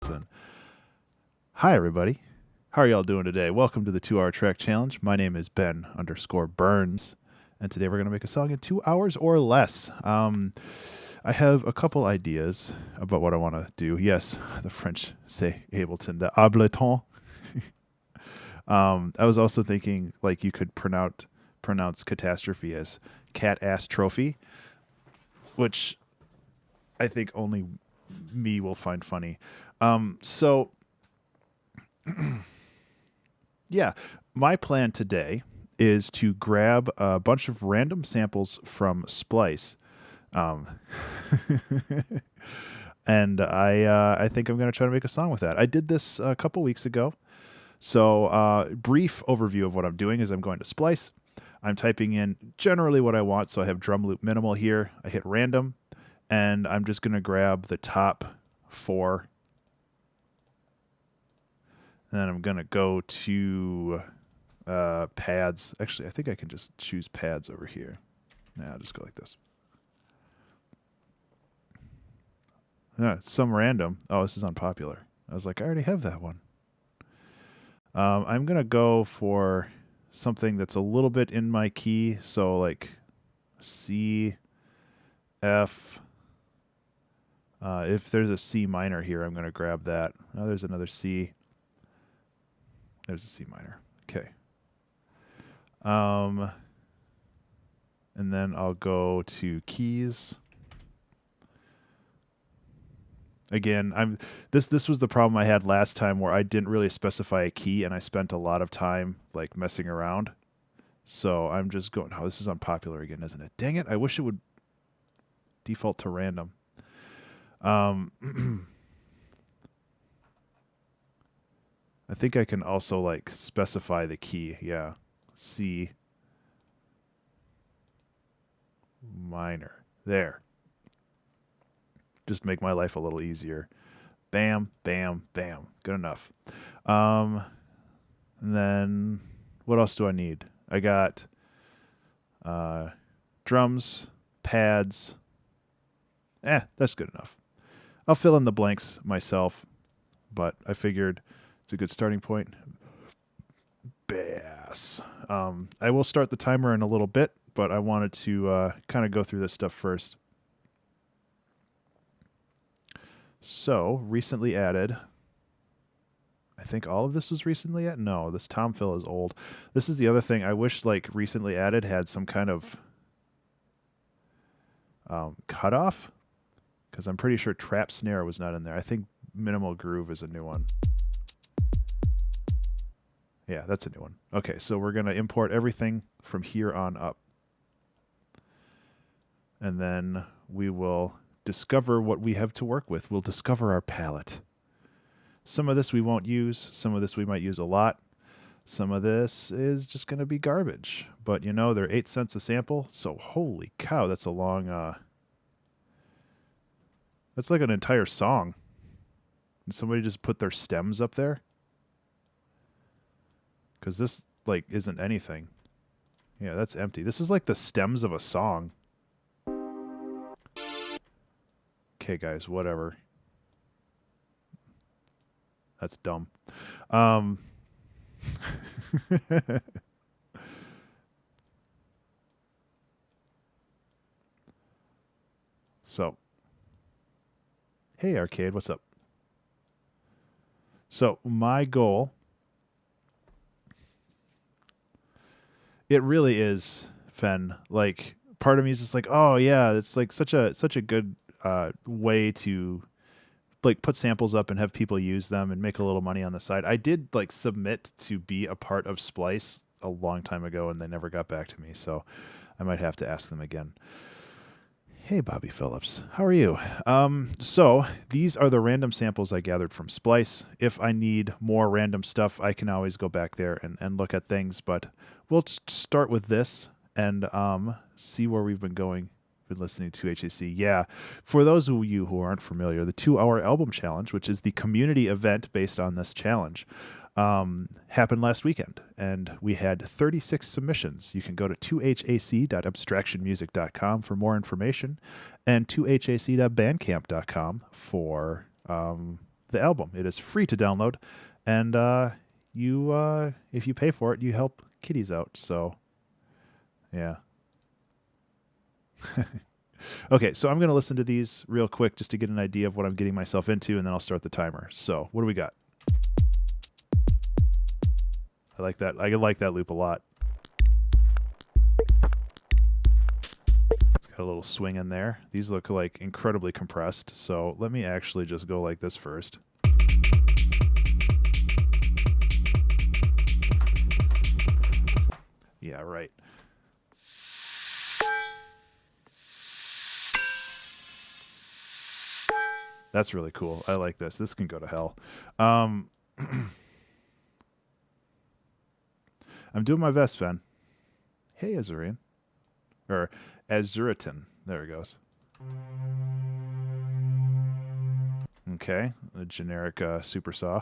Ableton. Hi, everybody. How are y'all doing today? Welcome to the 2 Hour Track Challenge. My name is Ben_Burns, and today we're going to make a song in 2 hours or less. I have a couple ideas about what I want to do. Yes, the French say Ableton, the Ableton. I was also thinking like you could pronounce catastrophe as cat ass trophy, which I think only me will find funny. Yeah, my plan today is to grab a bunch of random samples from Splice. And I think I'm going to try to make a song with that. I did this a couple weeks ago. So brief overview of what I'm doing is I'm going to Splice. I'm typing in generally what I want. So I have drum loop minimal here. I hit random, and I'm just going to grab the top 4. And then I'm going to go to pads. Actually, I think I can just choose pads over here. Yeah, I'll just go like this. Some random. Oh, this is unpopular. I was like, I already have that one. I'm going to go for something that's a little bit in my key. So like C, F. If there's a C minor here, I'm going to grab that. Oh, there's another C. There's a C minor. Okay. And then I'll go to keys. Again, this was the problem I had last time where I didn't really specify a key and I spent a lot of time like messing around. So I'm just going, oh, this is unpopular again, isn't it? Dang it. I wish it would default to random. I think I can also like specify the key. Yeah. C minor. There. Just make my life a little easier. Bam, bam, bam. Good enough. And then what else do I need? I got drums, pads. That's good enough. I'll fill in the blanks myself, but I figured it's a good starting point. Bass. I will start the timer in a little bit, but I wanted to kind of go through this stuff first. So, recently added. I think all of this was recently added. No, this tom fill is old. This is the other thing. I wish like recently added had some kind of cutoff, because I'm pretty sure trap snare was not in there. I think minimal groove is a new one. Yeah, that's a new one. Okay, so we're going to import everything from here on up. And then we will discover what we have to work with. We'll discover our palette. Some of this we won't use. Some of this we might use a lot. Some of this is just going to be garbage. But, you know, they're 8 cents a sample. So, holy cow, that's a long... that's like an entire song. And somebody just put their stems up there. Because this, like, isn't anything. Yeah, that's empty. This is like the stems of a song. Okay, guys, whatever. That's dumb. So, hey, Arcade, what's up? So, my goal, it really is, Fen. Like, part of me is just like, oh yeah, it's like such a good way to like put samples up and have people use them and make a little money on the side. I did like submit to be a part of Splice a long time ago and they never got back to me, so I might have to ask them again. Hey, Bobby Phillips, how are you? So these are the random samples I gathered from Splice. If I need more random stuff, I can always go back there and look at things, but we'll start with this and see where we've been going. Been listening to HAC. Yeah, for those of you who aren't familiar, the 2 Hour Album Challenge, which is the community event based on this challenge, happened last weekend, and we had 36 submissions. You can go to 2hac.abstractionmusic.com for more information, and 2hac.bandcamp.com for the album. It is free to download, and if you pay for it, you help kitties out. So, yeah. Okay, so I'm going to listen to these real quick just to get an idea of what I'm getting myself into, and then I'll start the timer. So, what do we got? I like that. I like that loop a lot. It's got a little swing in there. These look like incredibly compressed, so let me actually just go like this first. Yeah, right. That's really cool. I like this. This can go to hell. I'm doing my best, Fen. Hey, Azurian. Or Azuritan. There it goes. Okay. A generic super saw.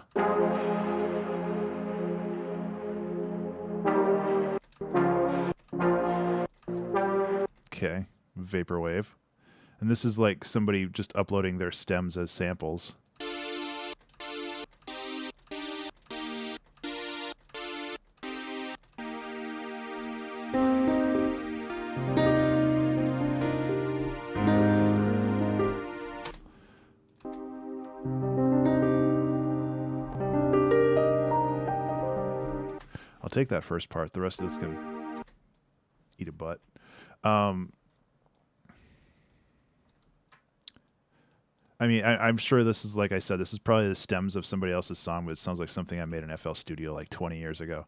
Okay. Vaporwave. And this is like somebody just uploading their stems as samples. I'll take that first part. The rest of this can eat a butt. I mean, I'm sure this is, like I said, this is probably the stems of somebody else's song, but it sounds like something I made in FL Studio like 20 years ago.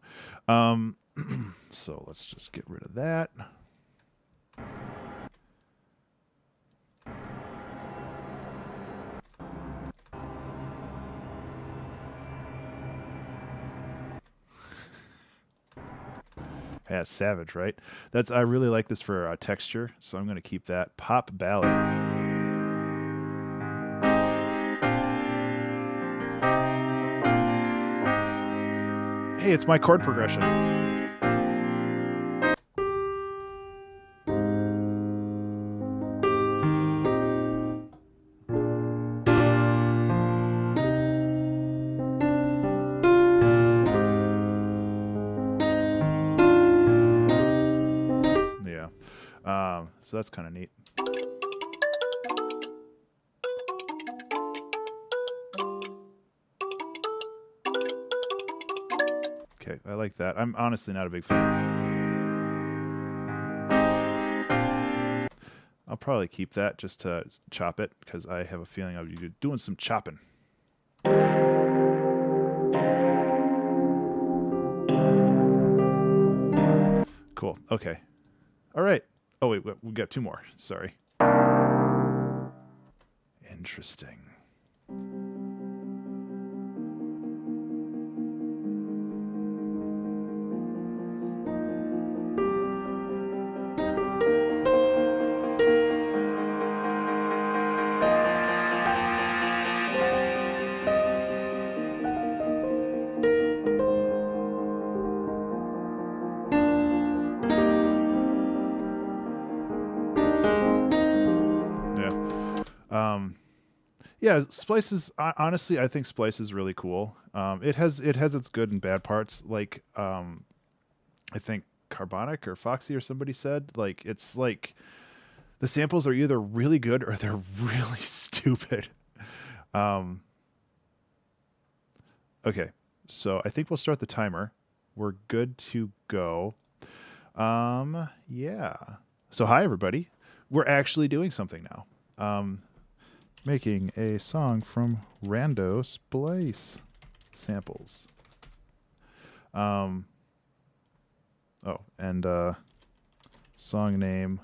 So let's just get rid of that. Yeah, savage, right? I really like this for texture, so I'm going to keep that. Pop ballad. Hey, it's my chord progression. Yeah. So that's kind of neat. Okay, I like that. I'm honestly not a big fan. I'll probably keep that just to chop it, because I have a feeling I'll be doing some chopping. Cool. Okay. All right. Oh, wait, we got two more. Sorry. Interesting. Yeah, Splice is honestly, I think Splice is really cool. It has its good and bad parts. Like I think Carbonic or Foxy or somebody said, like, it's like the samples are either really good or they're really stupid. Okay, so I think we'll start the timer. We're good to go. Yeah. So hi everybody. We're actually doing something now. Making a song from Rando Splice samples. Oh, and song name.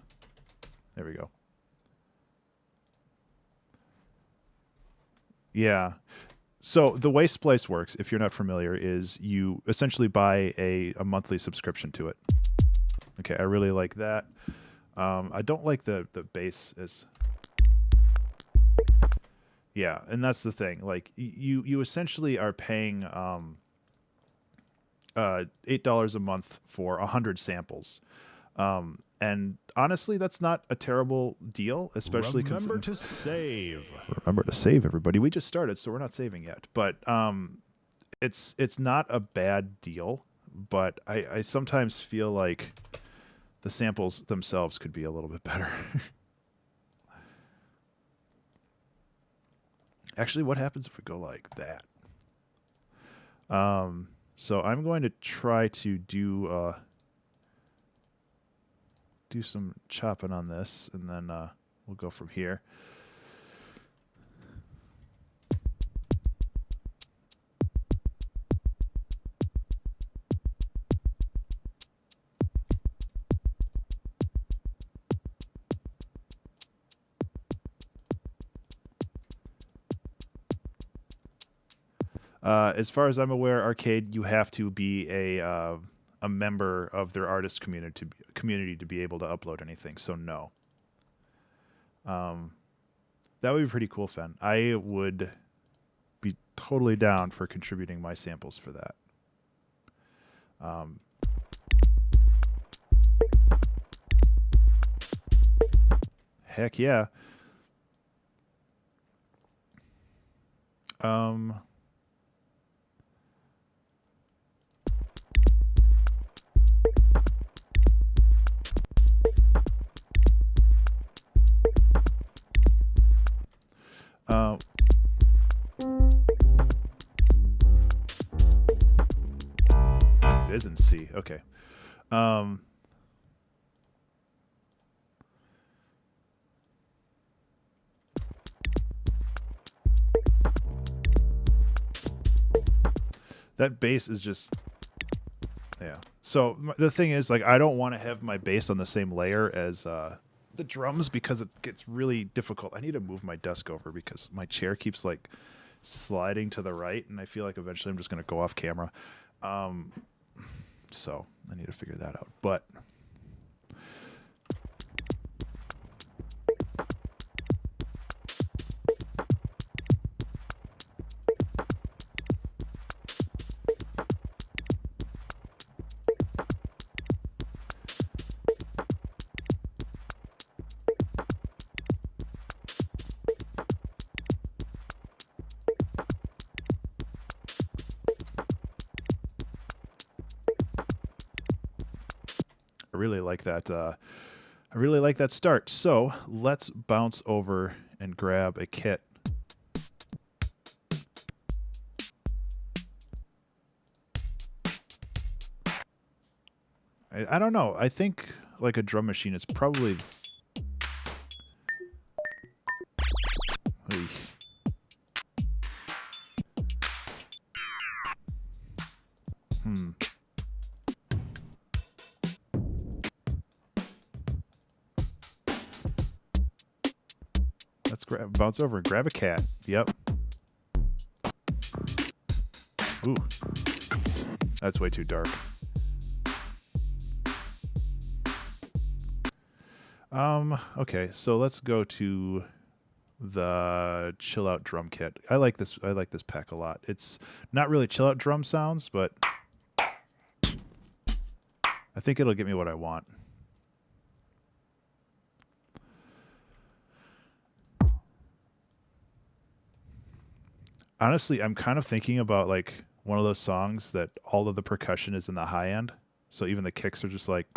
There we go. Yeah. So the way Splice works, if you're not familiar, is you essentially buy a monthly subscription to it. Okay, I really like that. I don't like the bass as... Yeah, and that's the thing. Like, you essentially are paying $8 a month for 100 samples. And honestly, that's not a terrible deal, especially Remember to save. Remember to save, everybody. We just started, so we're not saving yet. But it's not a bad deal. But I sometimes feel like the samples themselves could be a little bit better. Actually, what happens if we go like that? So I'm going to try to do some chopping on this, and then we'll go from here. As far as I'm aware, Arcade, you have to be a member of their artist community to be able to upload anything. So no. That would be pretty cool, Fen. I would be totally down for contributing my samples for that. Heck yeah. It is in C. Okay. That bass is just, yeah. So the thing is, like, I don't want to have my bass on the same layer as the drums because it gets really difficult. I need to move my desk over because my chair keeps like sliding to the right, and I feel like eventually I'm just going to go off camera. So I need to figure that out. But I really like that. I really like that start. So let's bounce over and grab a kit. I don't know. I think like a drum machine is probably. Let's bounce over and grab a cat. Yep. Ooh. That's way too dark. Okay, so let's go to the chill out drum kit. I like this pack a lot. It's not really chill out drum sounds, but I think it'll get me what I want. Honestly, I'm kind of thinking about like one of those songs that all of the percussion is in the high end. So even the kicks are just like,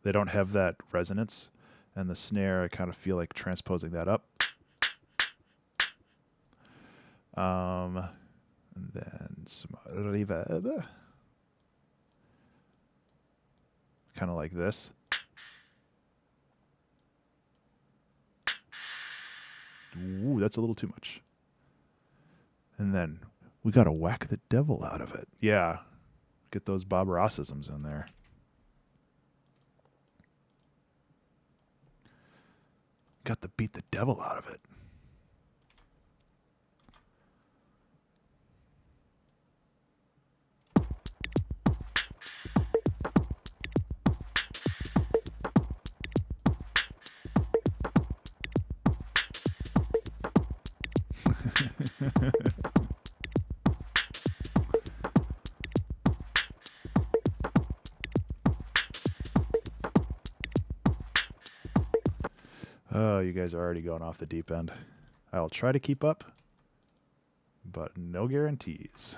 they don't have that resonance. And the snare, I kind of feel like transposing that up. And then some reverb. Kind of like this. Ooh, that's a little too much. And then we got to whack the devil out of it. Yeah. Get those Bob Rossisms in there. Got to beat the devil out of it. Oh, you guys are already going off the deep end. I'll try to keep up, but no guarantees.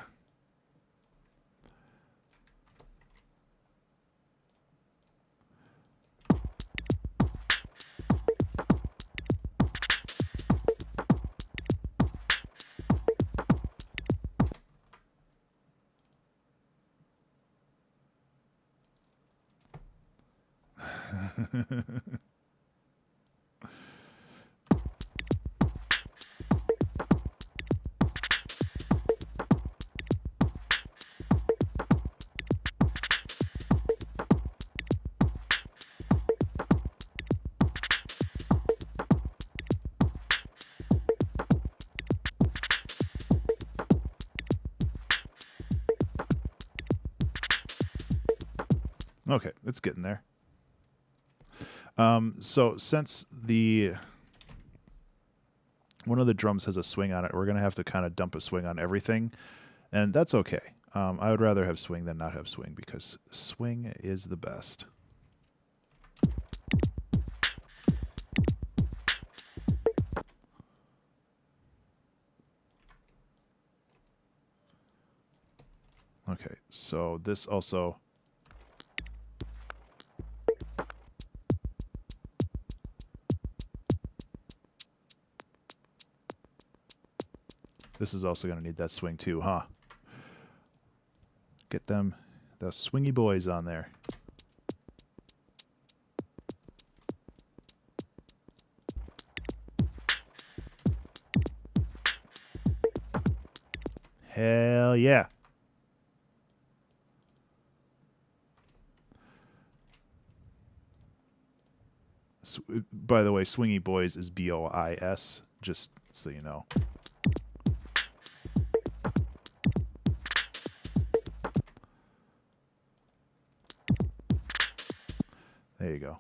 Okay, it's getting there. So since one of the drums has a swing on it, we're going to have to kind of dump a swing on everything, and that's okay. I would rather have swing than not have swing, because swing is the best. Okay, so this also... This is also going to need that swing too, huh? Get them, the swingy boys on there. Hell yeah. By the way, swingy boys is B-O-I-S, just so you know. There you go.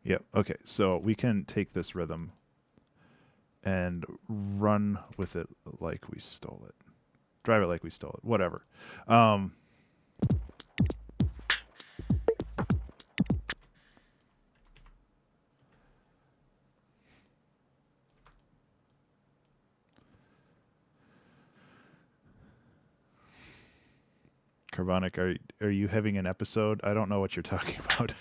Yep, okay, so we can take this rhythm and run with it like we stole it. Drive it like we stole it, whatever. Carbonic, are you having an episode? I don't know what you're talking about.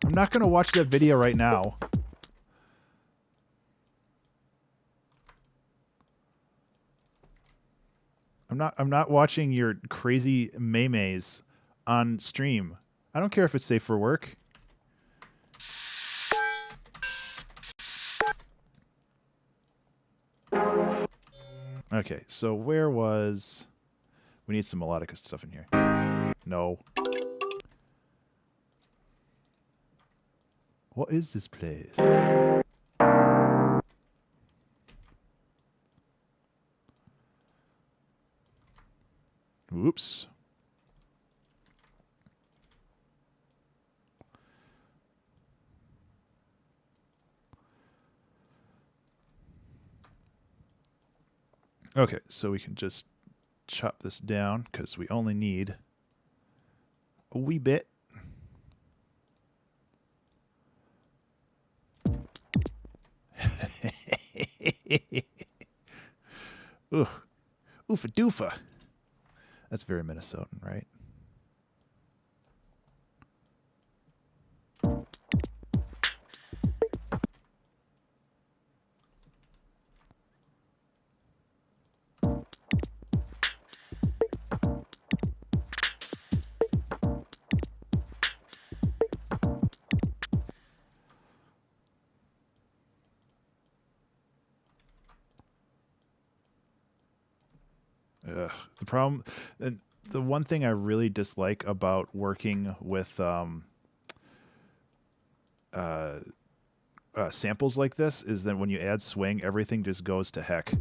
I'm not going to watch that video right now. I'm not watching your crazy maymays on stream. I don't care if it's safe for work. Okay, so where was... We need some melodic stuff in here. No. What is this place? Whoops. Okay, so we can just chop this down because we only need a wee bit. Ooh, oofa doofa. That's very Minnesotan, right? The problem, and the one thing I really dislike about working with samples like this is that when you add swing, everything just goes to heck.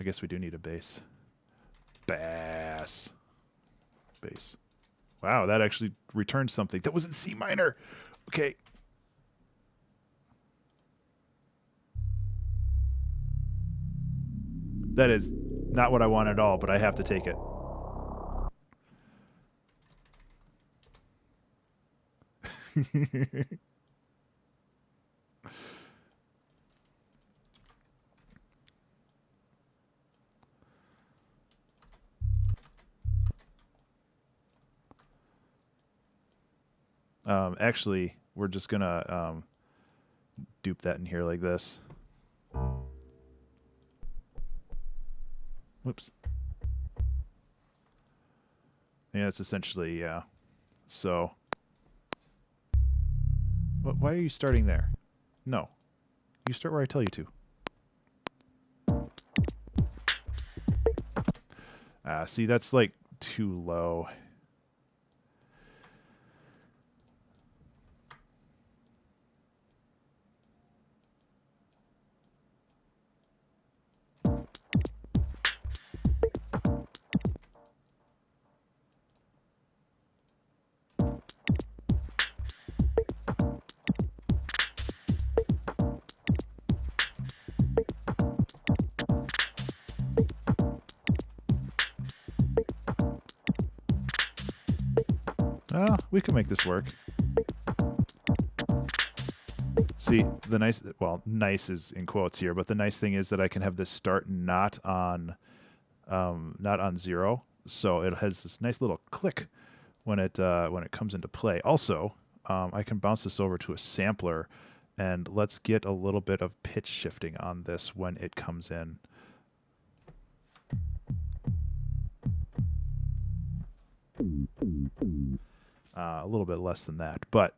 I guess we do need a bass. Bass. Bass. Wow, that actually returned something. That was in C minor. Okay. That is not what I want at all, but I have to take it. Actually, we're just gonna dupe that in here like this. Whoops. Yeah, it's essentially, yeah. So, why are you starting there? No. You start where I tell you to. See, that's like too low. We can make this work. See, the nice, well, nice is in quotes here, but the nice thing is that I can have this start not on 0, so it has this nice little click when it comes into play. Also, I can bounce this over to a sampler, and let's get a little bit of pitch shifting on this when it comes in. A little bit less than that, but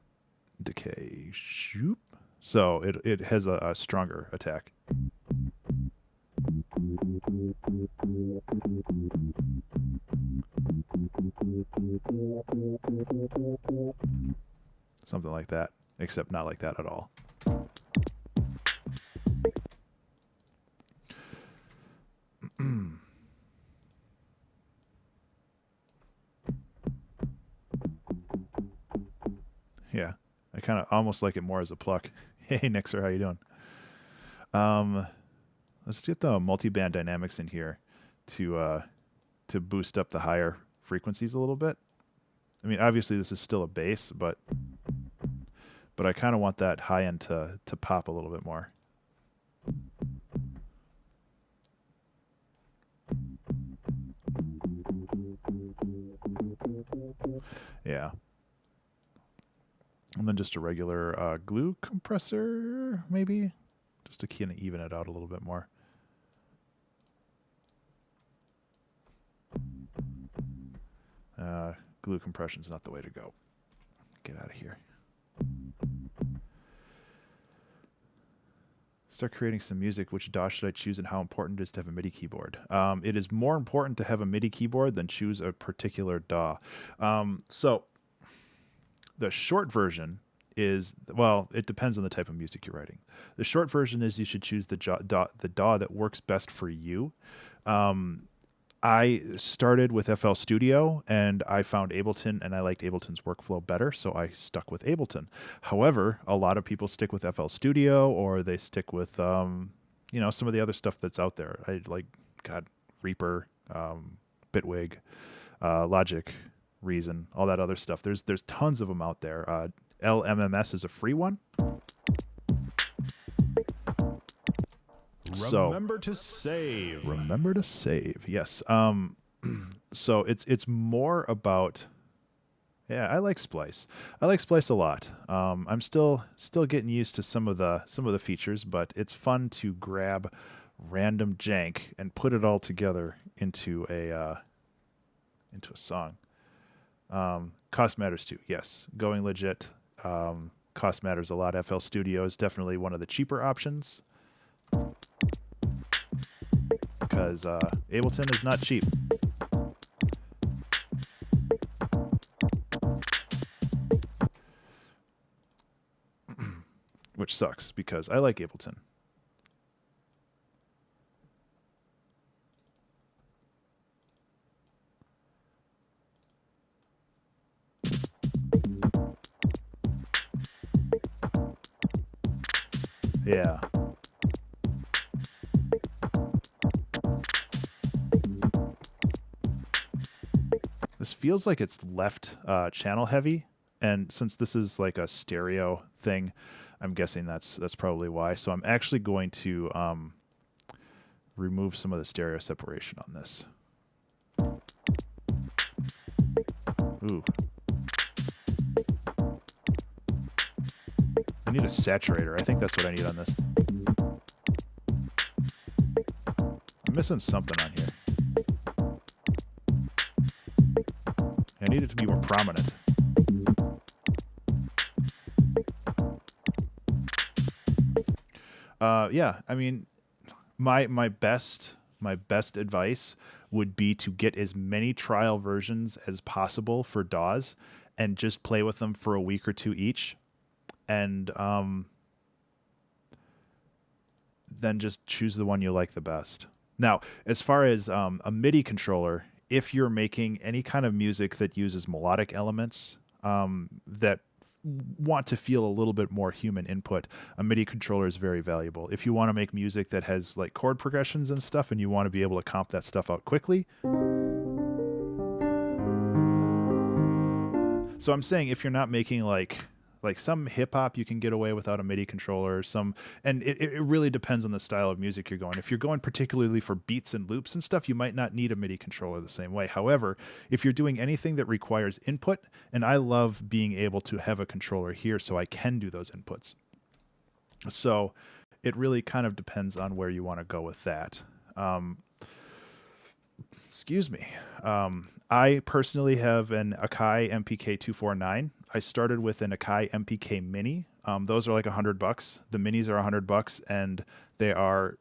decay, shoop. So it has a stronger attack. Something like that, except not like that at all. Yeah, I kind of almost like it more as a pluck. Hey, Nixer, how you doing? Let's get the multi-band dynamics in here to boost up the higher frequencies a little bit. I mean, obviously this is still a bass, but I kind of want that high end to pop a little bit more. Yeah. And then just a regular glue compressor, maybe, just to kind of even it out a little bit more. Glue compression's not the way to go. Get out of here. Start creating some music. Which DAW should I choose, and how important it is to have a MIDI keyboard? It is more important to have a MIDI keyboard than choose a particular DAW. So the short version is, well, it depends on the type of music you're writing. The short version is you should choose the DAW that works best for you. I started with FL Studio, and I found Ableton, and I liked Ableton's workflow better, so I stuck with Ableton. However, a lot of people stick with FL Studio, or they stick with, you know, some of the other stuff that's out there. I like, God, Reaper, Bitwig, Logic, Reason, all that other stuff. There's tons of them out there. LMMS is a free one. So Remember to save. remember to save. Yes. So it's more about. Yeah, I like Splice. I like Splice a lot. I'm still getting used to some of the features, but it's fun to grab random jank and put it all together into a song. Cost matters too. Yes, going legit. Cost matters a lot. FL Studio is definitely one of the cheaper options because Ableton is not cheap. Which sucks because I like Ableton. Yeah. This feels like it's left channel heavy, and since this is like a stereo thing, I'm guessing that's probably why. So I'm actually going to remove some of the stereo separation on this. Ooh. I need a saturator. I think that's what I need on this. I'm missing something on here. I need it to be more prominent. Yeah, I mean, my best advice would be to get as many trial versions as possible for DAWs and just play with them for a week or two each, and then just choose the one you like the best. Now, as far as a MIDI controller, if you're making any kind of music that uses melodic elements that want to feel a little bit more human input, a MIDI controller is very valuable. If you want to make music that has like chord progressions and stuff and you want to be able to comp that stuff out quickly. So I'm saying if you're not making like some hip hop, you can get away without a MIDI controller. And it really depends on the style of music you're going. If you're going particularly for beats and loops and stuff, you might not need a MIDI controller the same way. However, if you're doing anything that requires input, and I love being able to have a controller here so I can do those inputs. So it really kind of depends on where you want to go with that. Excuse me. I personally have an AKAI MPK 249. I started with an AKAI MPK Mini. Those are like $100. The minis are $100, and they are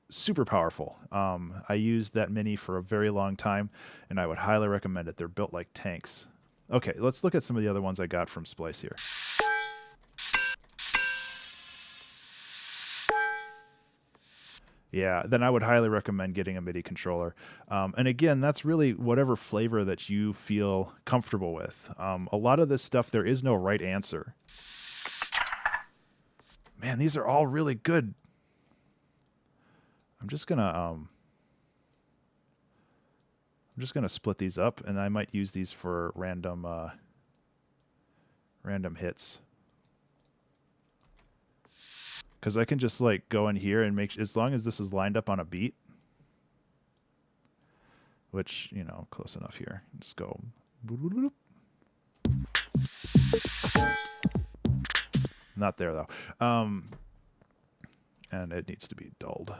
super powerful. I used that Mini for a very long time, and I would highly recommend it. They're built like tanks. Okay, let's look at some of the other ones I got from Splice here. Yeah, then I would highly recommend getting a MIDI controller. And again, that's really whatever flavor that you feel comfortable with. A lot of this stuff, there is no right answer. Man, these are all really good. I'm just gonna split these up, and I might use these for random hits. Because I can just like go in here and make, as long as this is lined up on a beat, which, you know, close enough here. Just go. Not there though. And it needs to be dulled.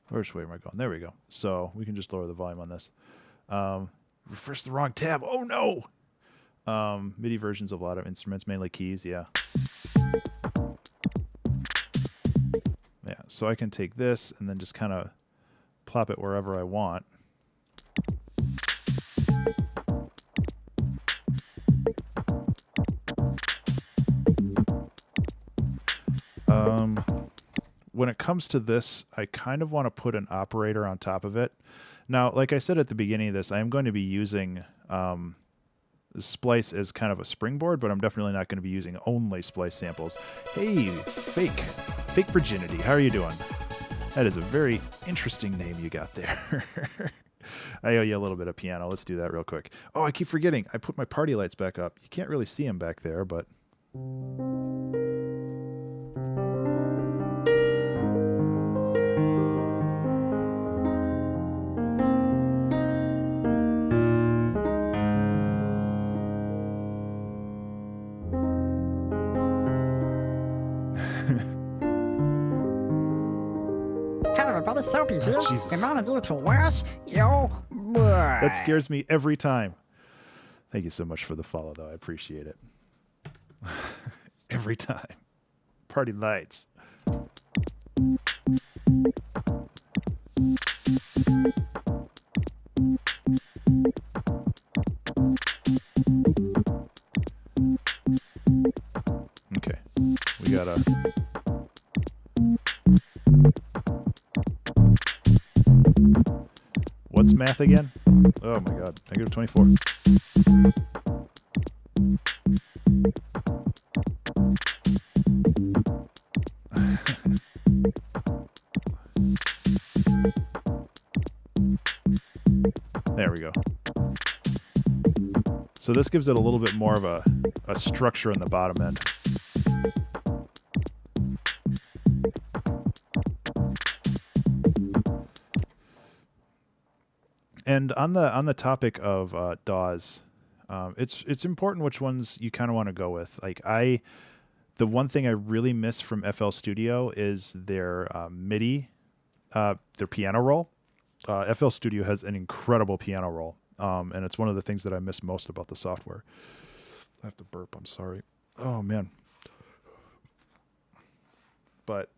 Which way am I going? There we go. So we can just lower the volume on this. Refresh the wrong tab. Oh no! MIDI versions of a lot of instruments, mainly keys. Yeah. Yeah. So I can take this and then just kind of plop it wherever I want. When it comes to this, I kind of want to put an operator on top of it. Now, like I said at the beginning of this, I am going to be using Splice as kind of a springboard, but I'm definitely not going to be using only Splice samples. Hey, Fake Virginity, how are you doing? That is a very interesting name you got there. I owe you a little bit of piano. Let's do that real quick. Oh, I keep forgetting. I put my party lights back up. You can't really see them back there, but... Hello everybody, Soapy here. Jesus. Reminding you to wash your butt. That scares me every time. Thank you so much for the follow, though. I appreciate it. Every time. Party lights. Okay. We gotta... What's math again? Oh my god. Negative 24. There we go. So this gives it a little bit more of a structure in the bottom end. And on the topic of DAWs, it's important which ones you kind of want to go with. Like the one thing I really miss from FL Studio is their MIDI, their piano roll. FL Studio has an incredible piano roll, and it's one of the things that I miss most about the software. I have to burp. I'm sorry. Oh man. But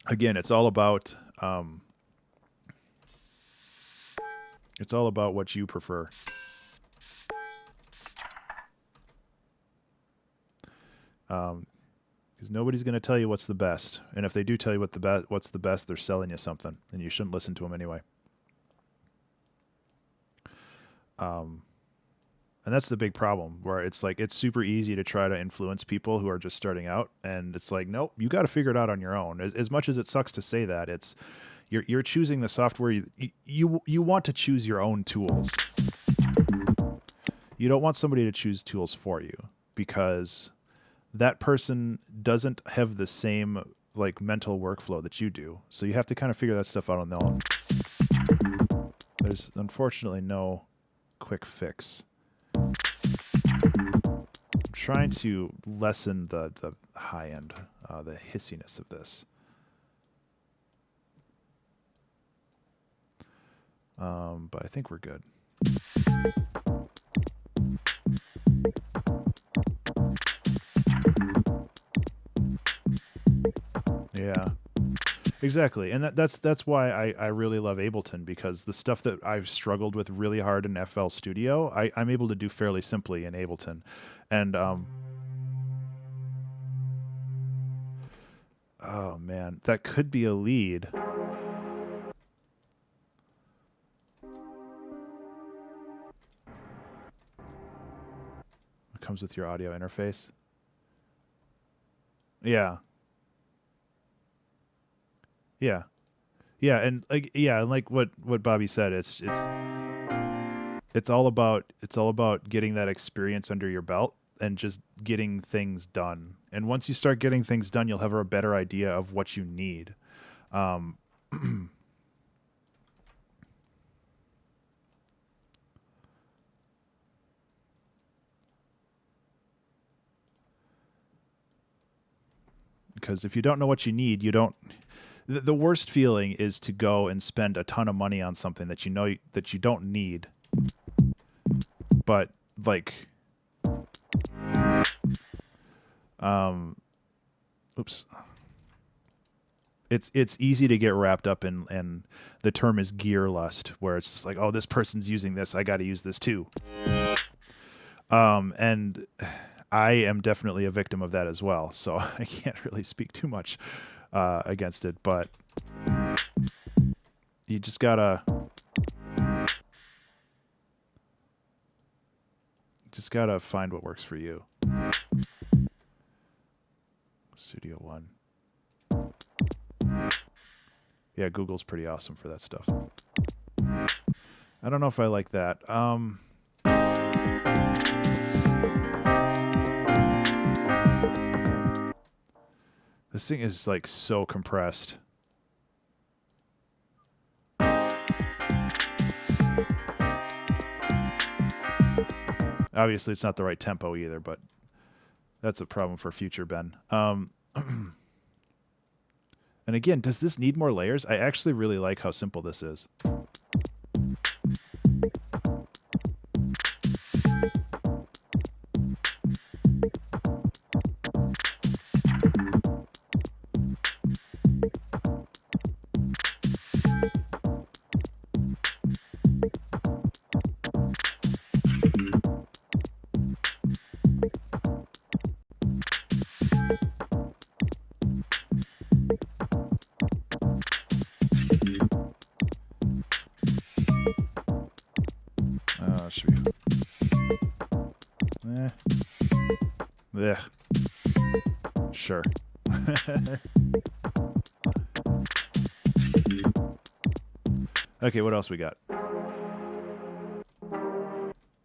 again, it's all about what you prefer. Because nobody's going to tell you what's the best, and if they do tell you what's the best, they're selling you something, and you shouldn't listen to them anyway. And that's the big problem, where it's like it's super easy to try to influence people who are just starting out, and it's like, nope, you got to figure it out on your own. As much as it sucks to say that, it's you're choosing the software. You want to choose your own tools. You don't want somebody to choose tools for you, because that person doesn't have the same like mental workflow that you do. So you have to kind of figure that stuff out on their own. There's unfortunately no quick fix. I'm trying to lessen the high end, the hissiness of this. But I think we're good. Yeah, exactly. And that's why I really love Ableton, because the stuff that I've struggled with really hard in FL Studio, I'm able to do fairly simply in Ableton. And oh man, that could be a lead. It comes with your audio interface. Yeah. Yeah. Yeah, and like what Bobby said, it's all about getting that experience under your belt and just getting things done. And once you start getting things done, you'll have a better idea of what you need. Because if you don't know what you need, you don't... The worst feeling is to go and spend a ton of money on something that you know that you don't need. But like, oops. It's easy to get wrapped up in the term is gear lust, where it's just like, oh, this person's using this, I got to use this too. And I am definitely a victim of that as well, so I can't really speak too much against it, but you just gotta find what works for you. Studio One. Yeah, Google's pretty awesome for that stuff. I don't know if I like that. This thing is like so compressed. Obviously, it's not the right tempo either, but that's a problem for future Ben. And again, does this need more layers? I actually really like how simple this is. Should we? Yeah. Sure. Okay, what else we got? I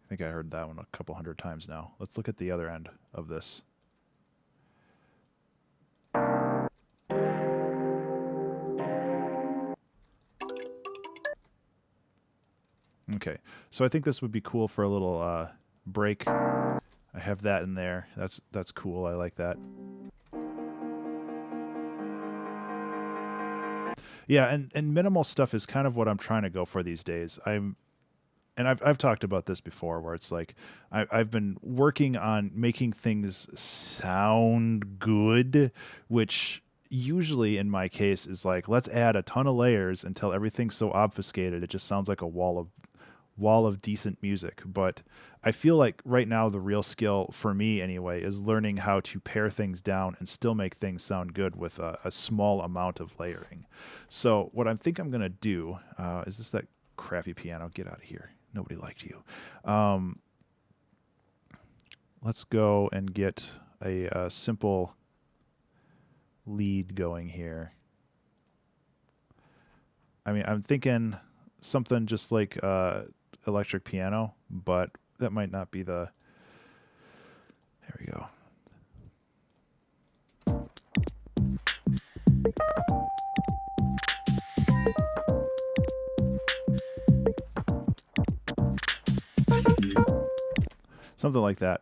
think I heard that one a couple hundred times now. Let's look at the other end of this. Okay, so I think this would be cool for a little break. I have that in there. That's cool. I like that. Yeah, and minimal stuff is kind of what I'm trying to go for these days. I've talked about this before, where it's like I've been working on making things sound good, which usually in my case is like, let's add a ton of layers until everything's so obfuscated it just sounds like a wall of decent music. But I feel like right now the real skill for me anyway is learning how to pare things down and still make things sound good with a small amount of layering. So what I think I'm gonna do is this that crappy piano. Get out of here. Nobody liked you. Let's go and get a simple lead going here. I mean, I'm thinking something just like electric piano, but that might not be the... There we go. Something like that.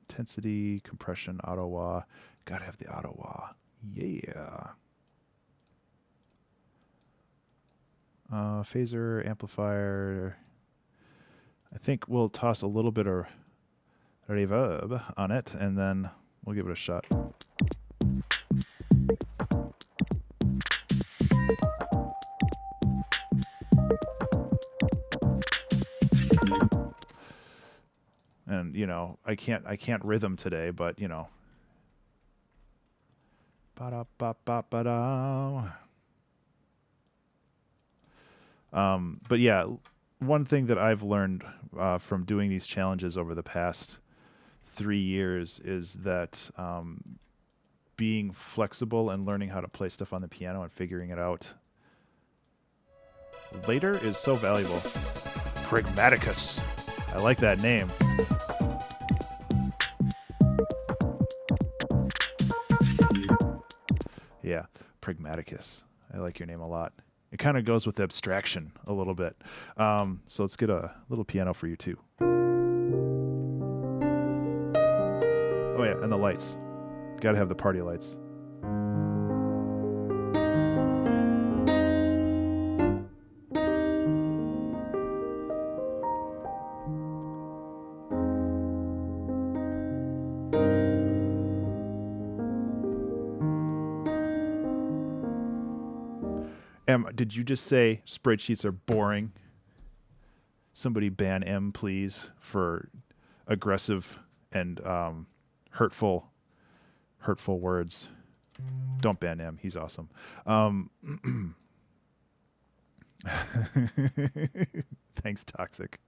Intensity, compression, auto wah. Gotta have the auto wah. Yeah. Phaser, amplifier. I think we'll toss a little bit of reverb on it, and then we'll give it a shot. And you know, I can't rhythm today, but you know. Ba-da-ba-ba-ba-da. But yeah, one thing that I've learned from doing these challenges over the past 3 years is that being flexible and learning how to play stuff on the piano and figuring it out later is so valuable. Pragmaticus. I like that name. Yeah, Pragmaticus. I like your name a lot. It kind of goes with abstraction a little bit. So let's get a little piano for you too. Oh yeah, and the lights. Gotta have the party lights. Did you just say spreadsheets are boring? Somebody ban M, please, for aggressive and hurtful words. Don't ban M. He's awesome. Thanks, Toxic.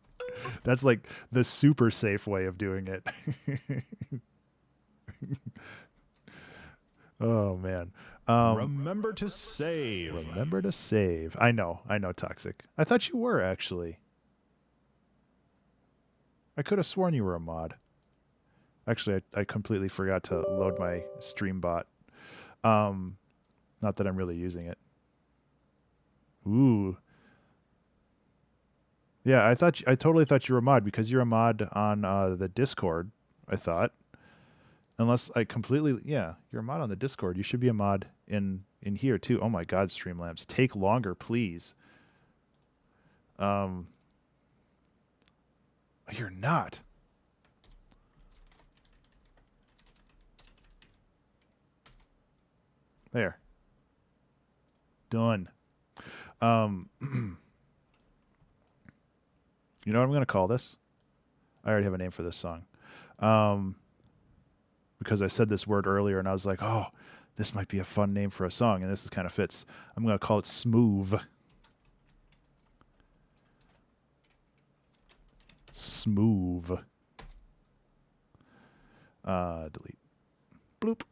That's like the super safe way of doing it. Oh man. Remember to save. Remember to save. I know, Toxic. I thought you were actually. I could have sworn you were a mod. Actually, I completely forgot to load my stream bot. Not that I'm really using it. Ooh. Yeah, I totally thought you were a mod because you're a mod on the Discord, I thought. Unless I completely, yeah, you're a mod on the Discord. You should be a mod in here too. Oh my God, Streamlabs, take longer, please. You're not. There. Done. You know what I'm going to call this? I already have a name for this song. Because I said this word earlier and I was like, oh, this might be a fun name for a song. And this kind of fits. I'm going to call it Smoov. Smoov. Delete. Bloop.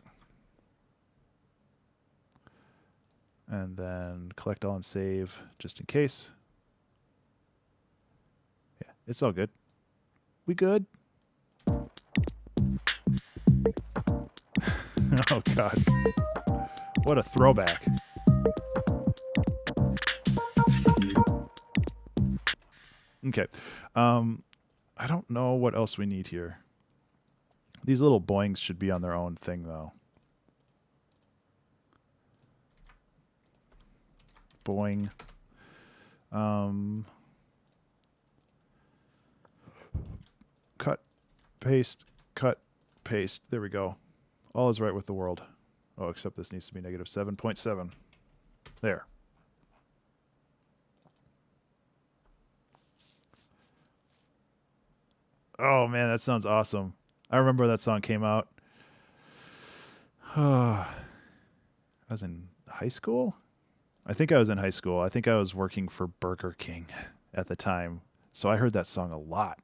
And then collect all and save just in case. Yeah, it's all good. We good? Oh God. What a throwback. Okay. I don't know what else we need here. These little boings should be on their own thing though. Boing. Cut, paste, paste. There we go. All is right with the world. Oh, except this needs to be negative 7.7. There. Oh man, that sounds awesome. I remember that song came out. I was in high school? I think I was in high school. I think I was working for Burger King at the time. So I heard that song a lot.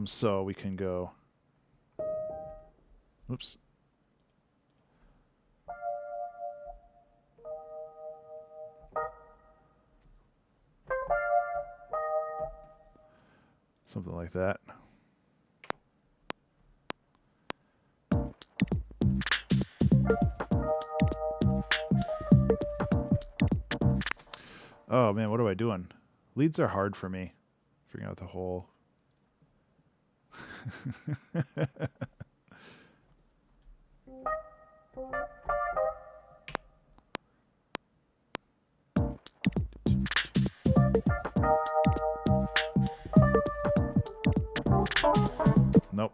So we can go. Oops. Something like that. Oh man, what am I doing? Leads are hard for me. Figuring out the whole. Nope.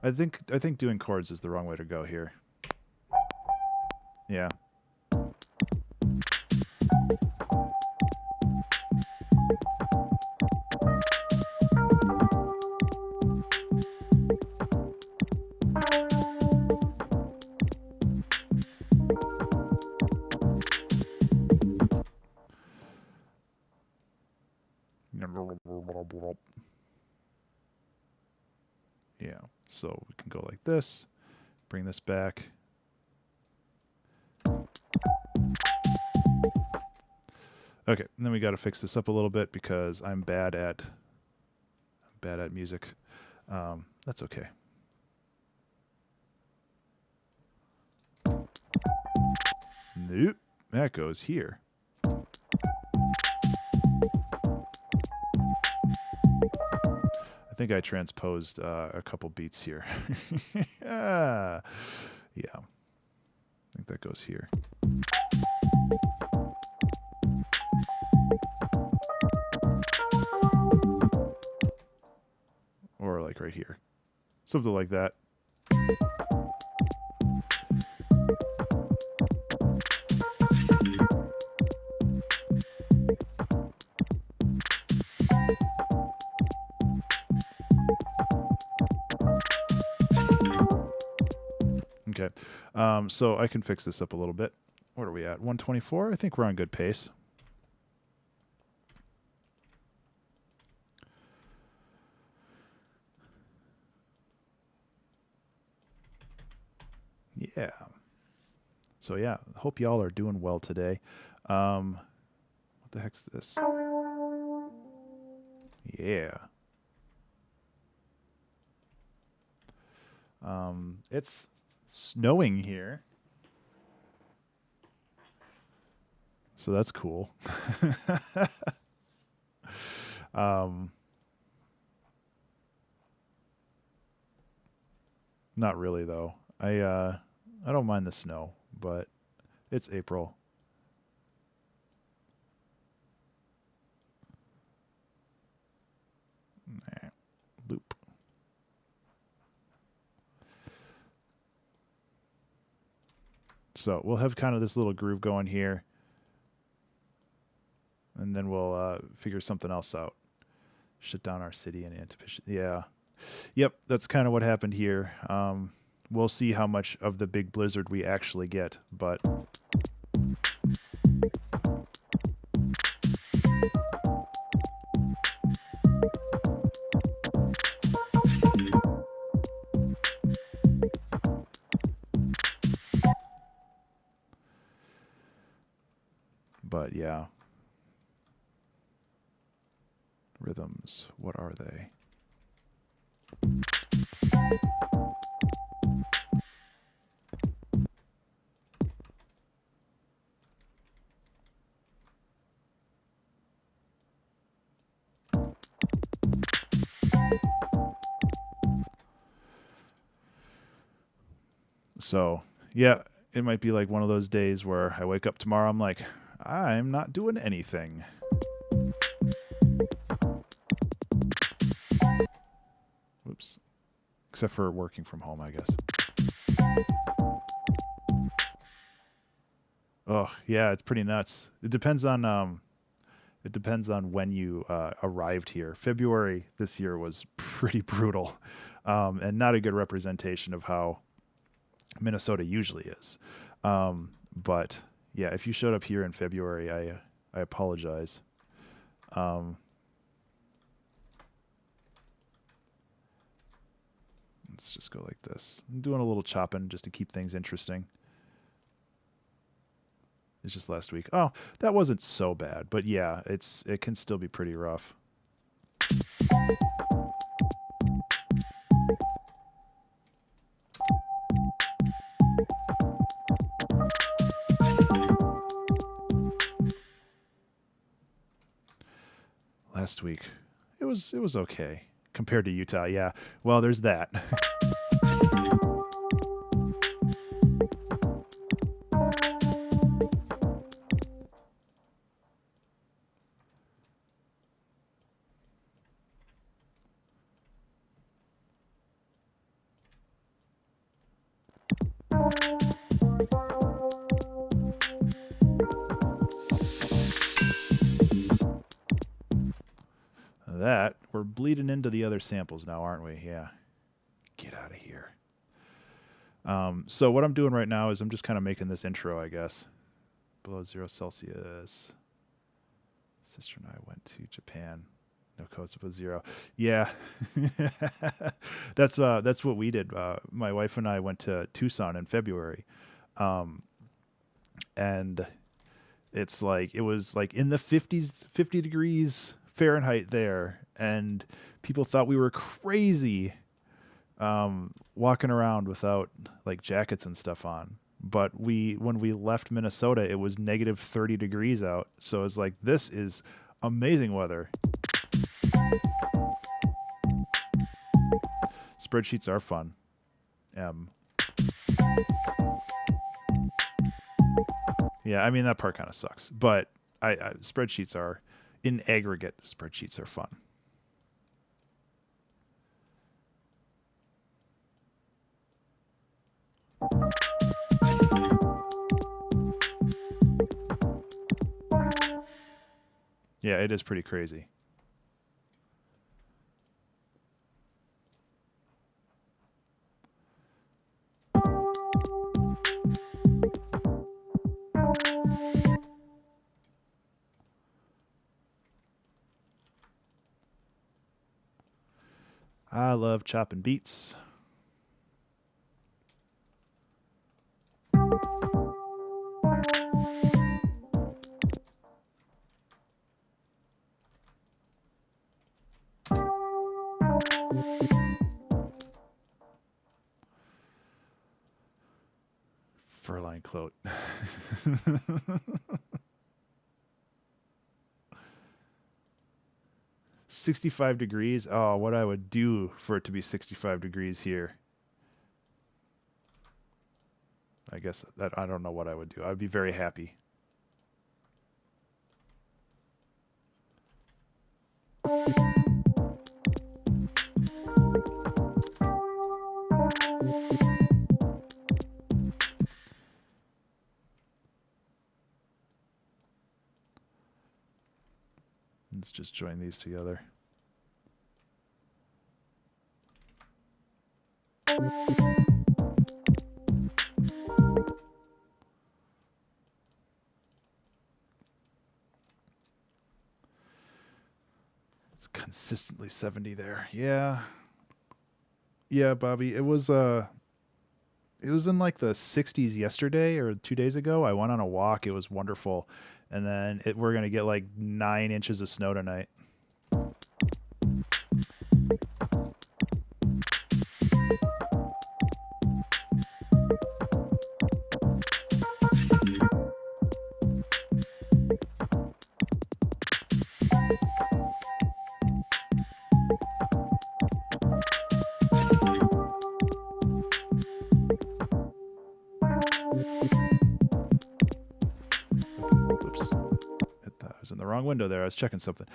I think doing chords is the wrong way to go here. Yeah. Yeah, so we can go like this, bring this back. Okay, and then we got to fix this up a little bit because I'm bad at music. That's okay. Nope, that goes here. I think I transposed a couple beats here. Yeah, I think that goes here. Or like right here. Something like that. Okay. So I can fix this up a little bit. What are we at? 124? I think we're on good pace. Yeah. So yeah, hope y'all are doing well today. What the heck's this? Yeah. It's snowing here. So that's cool. Not really though. I don't mind the snow, but it's April. Nah, loop. So we'll have kind of this little groove going here. And then we'll figure something else out. Shut down our city in anticipation. Yeah. Yep, that's kind of what happened here. We'll see how much of the big blizzard we actually get, but... But yeah. Rhythms, what are they? So, yeah, it might be like one of those days where I wake up tomorrow, I'm like, I'm not doing anything. Whoops. Except for working from home, I guess. Oh, yeah, it's pretty nuts. It depends on when you arrived here. February this year was pretty brutal, and not a good representation of how Minnesota usually is. But yeah, if you showed up here in February, I apologize. Let's just go like this. I'm doing a little chopping just to keep things interesting. It's just last week. Oh, that wasn't so bad, but yeah, it can still be pretty rough. Last week, it was okay compared to Utah. Yeah, well, there's that. That, we're bleeding into the other samples now, aren't we? Yeah. Get out of here. So what I'm doing right now is I'm just kind of making this intro, I guess. Below 0 Celsius. Sister and I went to Japan. No codes above 0. Yeah. That's what we did. My wife and I went to Tucson in February. And it's like, it was like in the 50 degrees Fahrenheit there, and people thought we were crazy walking around without like jackets and stuff on. But when we left Minnesota, it was negative 30 degrees out, so it's like, this is amazing weather. Spreadsheets are fun. Yeah, I mean, that part kind of sucks, but spreadsheets are, in aggregate, spreadsheets are fun. Yeah, it is pretty crazy. I love chopping beats. Furline cloat. 65 degrees. Oh, what I would do for it to be 65 degrees here. I guess that I don't know what I would do. I would be very happy. Let's just join these together. It's consistently 70 there. Yeah. Yeah, Bobby. It was in like the 60s yesterday or 2 days ago. I went on a walk. It was wonderful. And then we're going to get like 9 inches of snow tonight. Window there. I was checking something.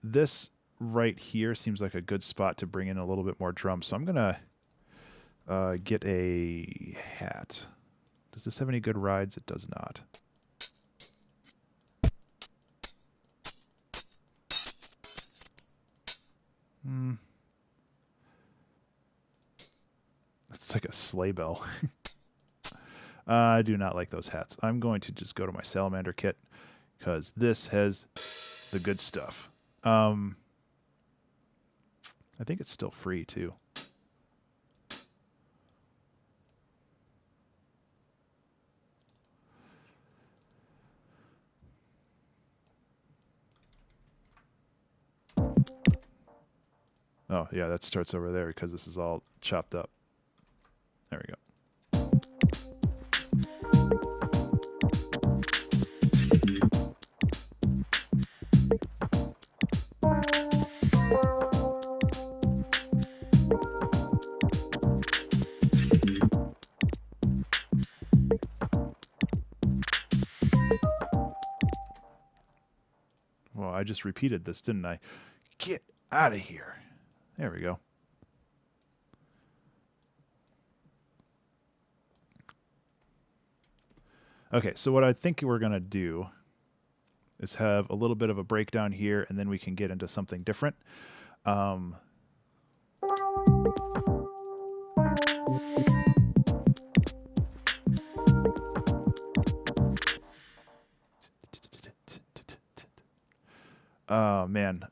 This right here seems like a good spot to bring in a little bit more drums. So I'm gonna get a hat. Does this have any good rides? It does not. It's like a sleigh bell. I do not like those hats. I'm going to just go to my salamander kit, because this has the good stuff. I think it's still free, too. Oh, yeah, that starts over there because this is all chopped up. There we go. I just repeated this, didn't I? Get out of here. There we go. Okay, so what I think we're going to do is have a little bit of a breakdown here, and then we can get into something different. Oh, man.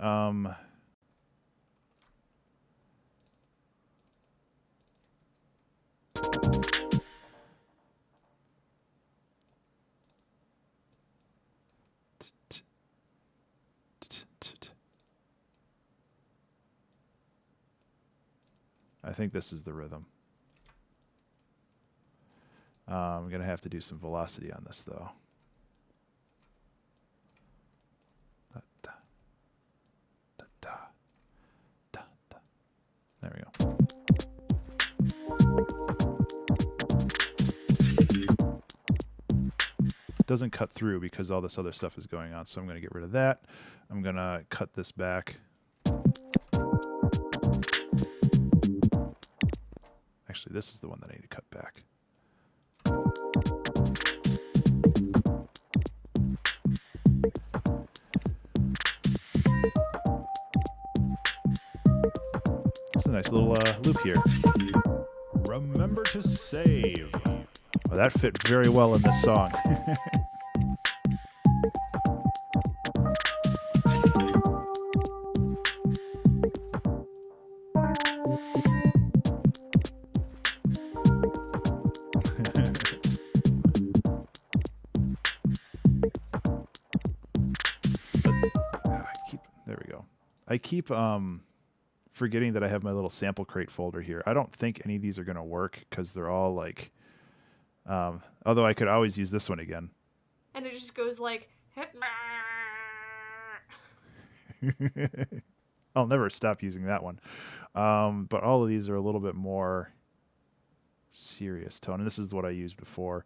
I think this is the rhythm. I'm going to have to do some velocity on this, though. There we go. It doesn't cut through because all this other stuff is going on, so I'm going to get rid of that. I'm going to cut this back. Actually, this is the one that I need to cut back. It's a nice little loop here. Remember to save. Well, that fit very well in this song. I keep forgetting that I have my little sample crate folder here. I don't think any of these are going to work because they're all like, although I could always use this one again. And it just goes like, I'll never stop using that one. But all of these are a little bit more serious tone, and this is what I used before.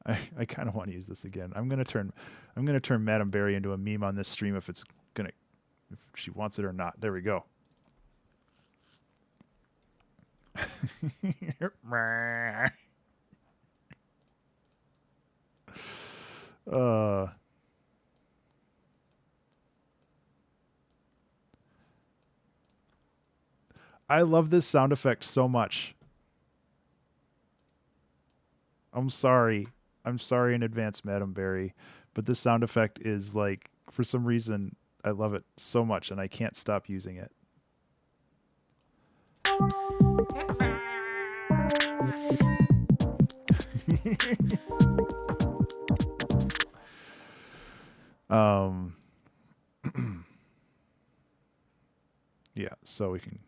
I kind of want to use this again. I'm gonna turn Madame Berry into a meme on this stream if she wants it or not. There we go. I love this sound effect so much. I'm sorry in advance, Madame Berry, but this sound effect is like, for some reason, I love it so much and I can't stop using it. Yeah, so we can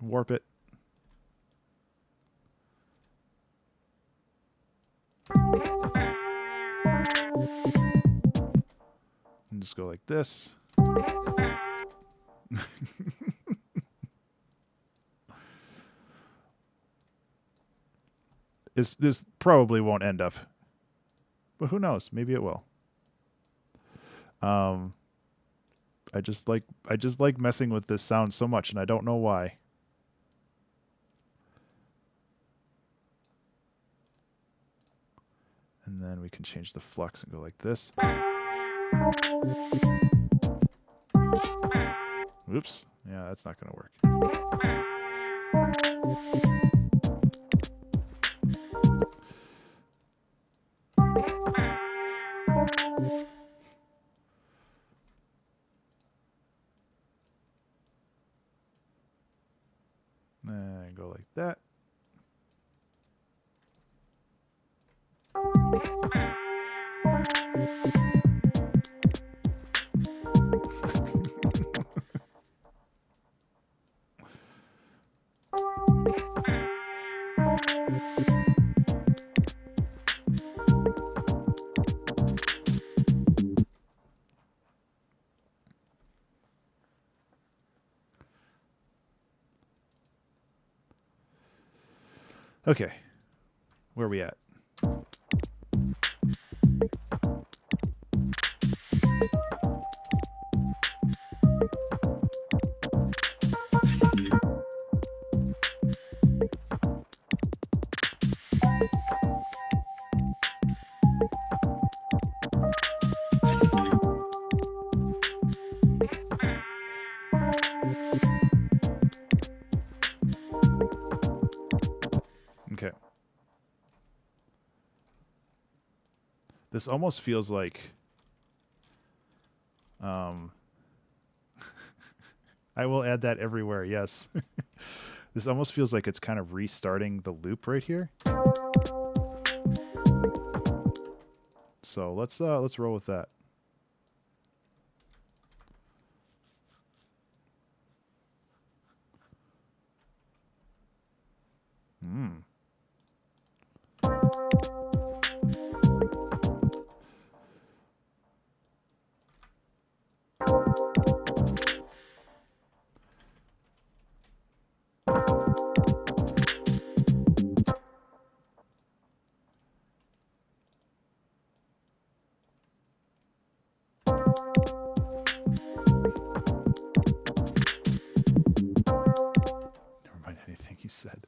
warp it. And just go like this. This probably won't end up, but who knows? Maybe it will. I just like messing with this sound so much, and I don't know why. And then we can change the flux and go like this. Oops. Yeah, that's not going to work. And go like that. Okay, where are we at? Okay. This almost feels like I will add that everywhere, yes. This almost feels like it's kind of restarting the loop right here. So let's roll with that. Never mind anything you said.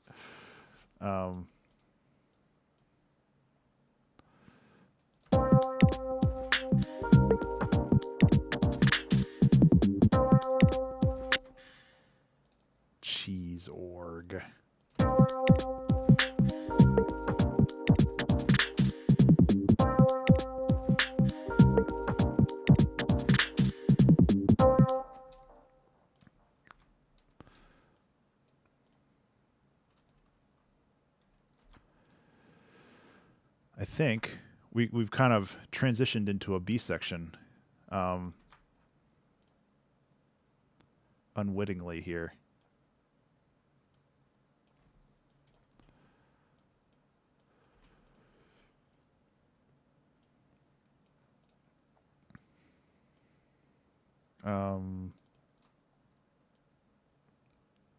Cheese org. I think we've kind of transitioned into a B section unwittingly here.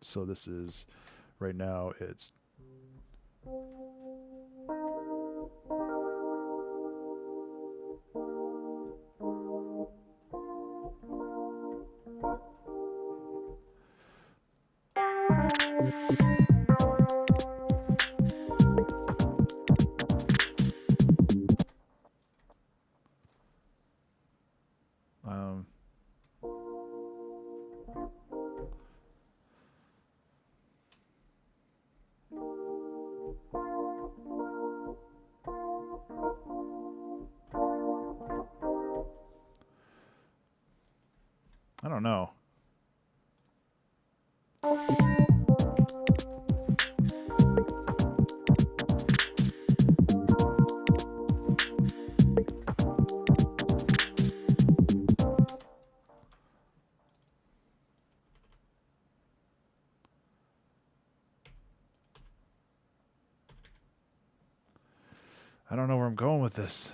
So this is right now it's I don't know. I don't know where I'm going with this.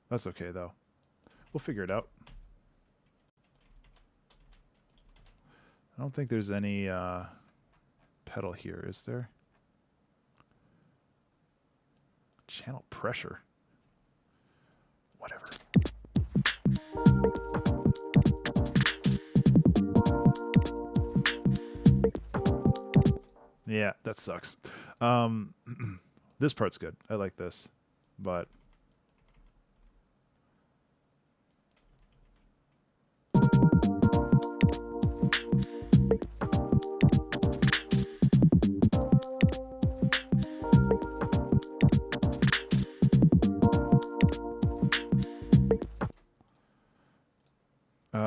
That's okay, though. We'll figure it out. I don't think there's any pedal here, is there? Channel pressure. Whatever. Yeah, that sucks. This part's good. I like this, but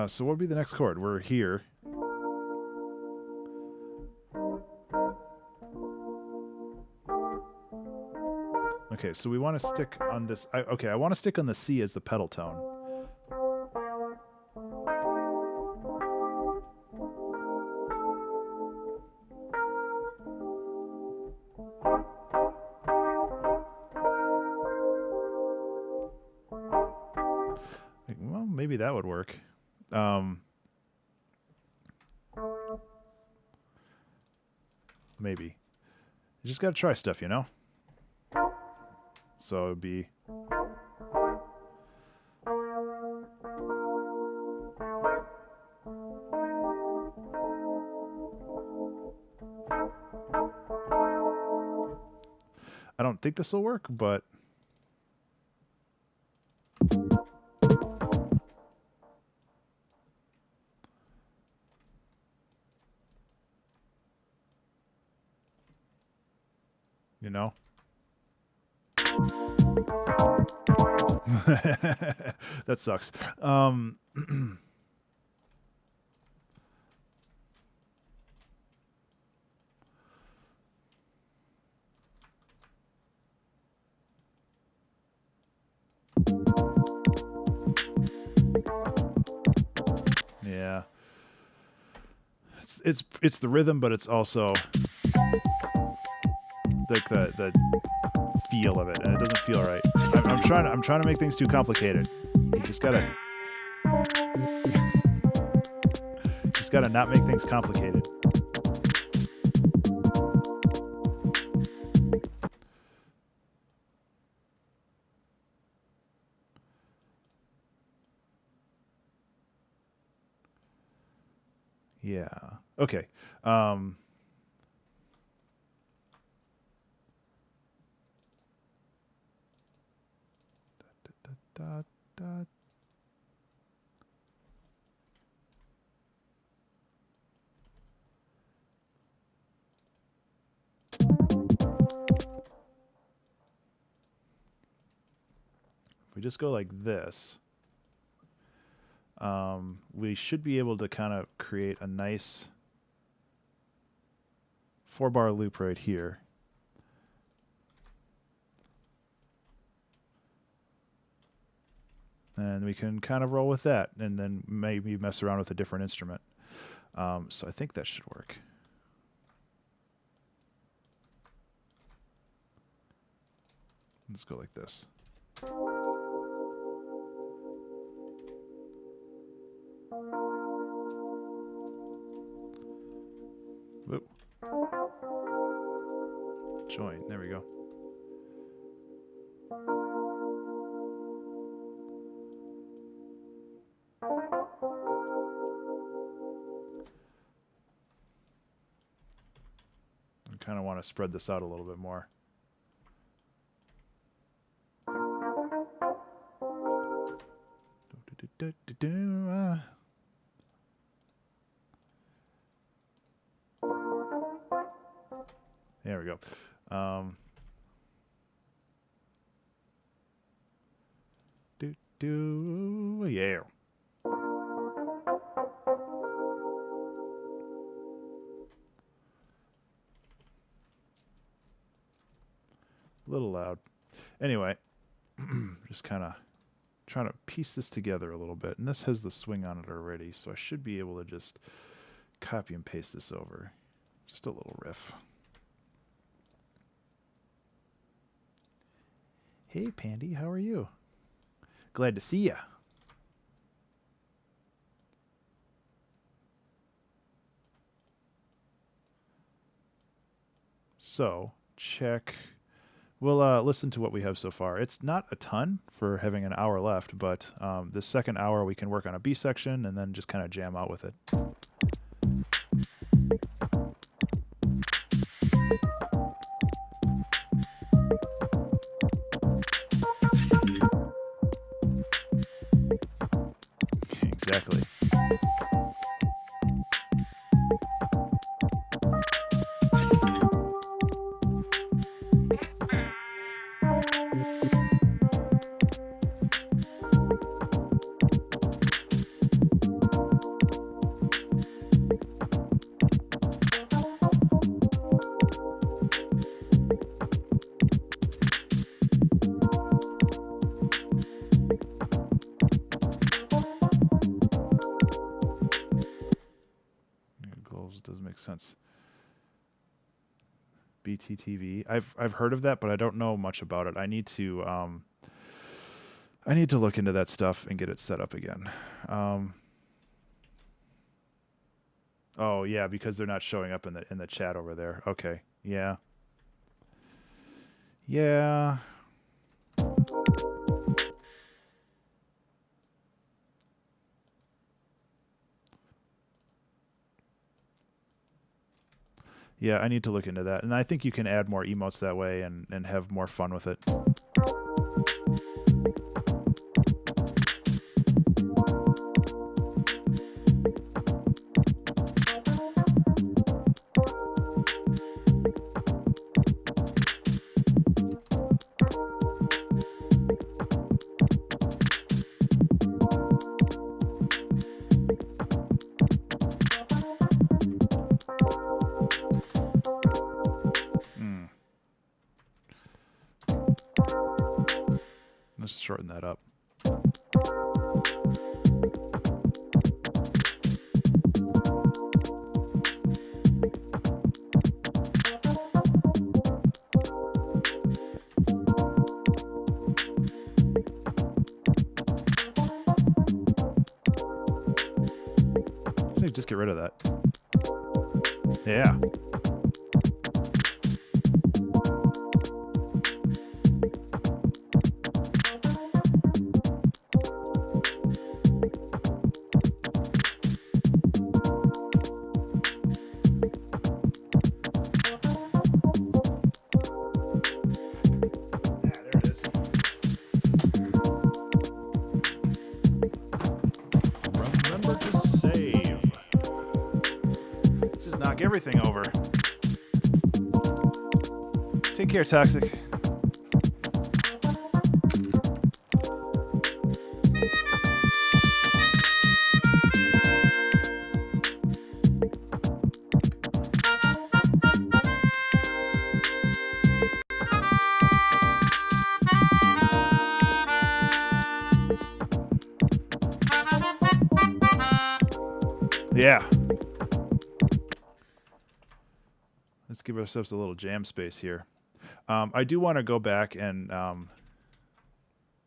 so what would be the next chord? We're here. Okay, so we want to stick on this. Okay, I want to stick on the C as the pedal tone. Well, maybe that would work. Maybe. You just got to try stuff, you know? So it would be... I don't think this will work, but... You know? That sucks. Yeah. It's the rhythm, but it's also like the feel of it, and it doesn't feel right. I'm trying to make things too complicated. You just gotta not make things complicated. Yeah. Okay. Da, da. If we just go like this, we should be able to kind of create a nice 4-bar loop right here. And we can kind of roll with that, and then maybe mess around with a different instrument. So I think that should work. Let's go like this. Whoop. Join. There we go. I kind of want to spread this out a little bit more. There we go. Yeah. A little loud. Anyway, just kind of trying to piece this together a little bit. And this has the swing on it already, so I should be able to just copy and paste this over. Just a little riff. Hey, Pandy, how are you? Glad to see ya. So, check. We'll listen to what we have so far. It's not a ton for having an hour left, but the second hour we can work on a B section and then just kind of jam out with it. Exactly. Doesn't make sense. BTTV. I've heard of that, but I don't know much about it. I need to look into that stuff and get it set up again. Oh yeah, because they're not showing up in the chat over there. Okay. Yeah. Yeah. Yeah, I need to look into that. And I think you can add more emotes that way and have more fun with it. Let's shorten that up. Just get rid of that. Yeah. Everything over. Take care, Toxic. Yeah. Let's give ourselves a little jam space here. I do want to go back and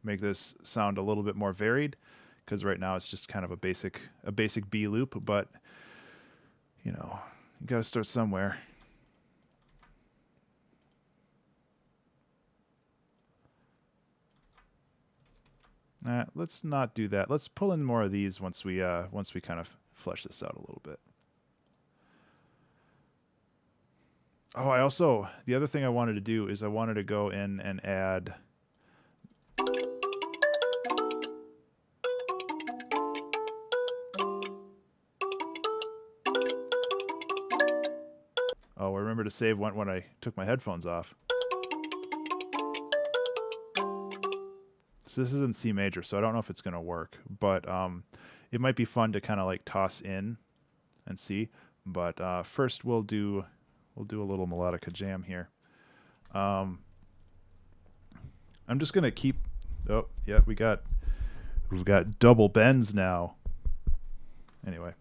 make this sound a little bit more varied, because right now it's just kind of a basic B loop, but you know, you got to start somewhere. Let's not do that. Let's pull in more of these once we kind of flesh this out a little bit. Oh, the other thing I wanted to do is I wanted to go in and add I remember to save when I took my headphones off. So this is in C major, so I don't know if it's going to work, but it might be fun to kind of like toss in and see. But first we'll do a little melodica jam here. I'm just going to keep... Oh, yeah, we've got double bends now. Anyway.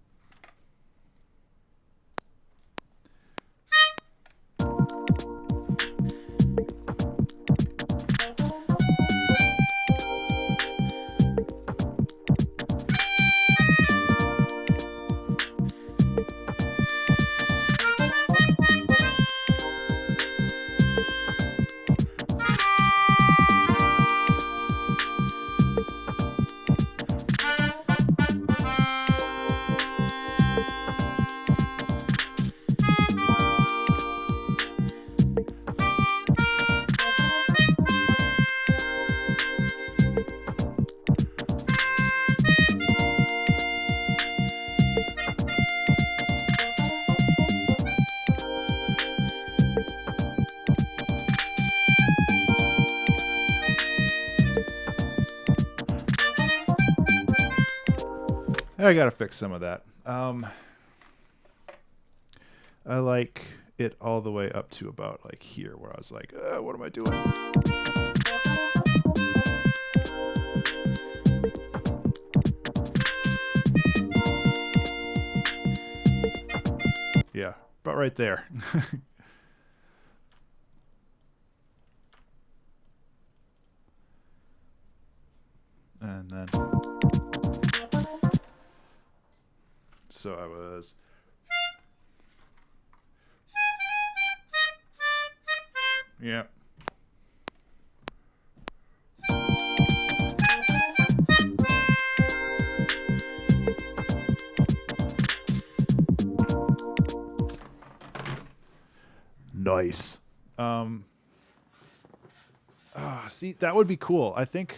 I gotta fix some of that. I like it all the way up to about like here, where I was like, what am I doing? Yeah, about right there. And then... So I was... Yeah. Nice. See, that would be cool. I think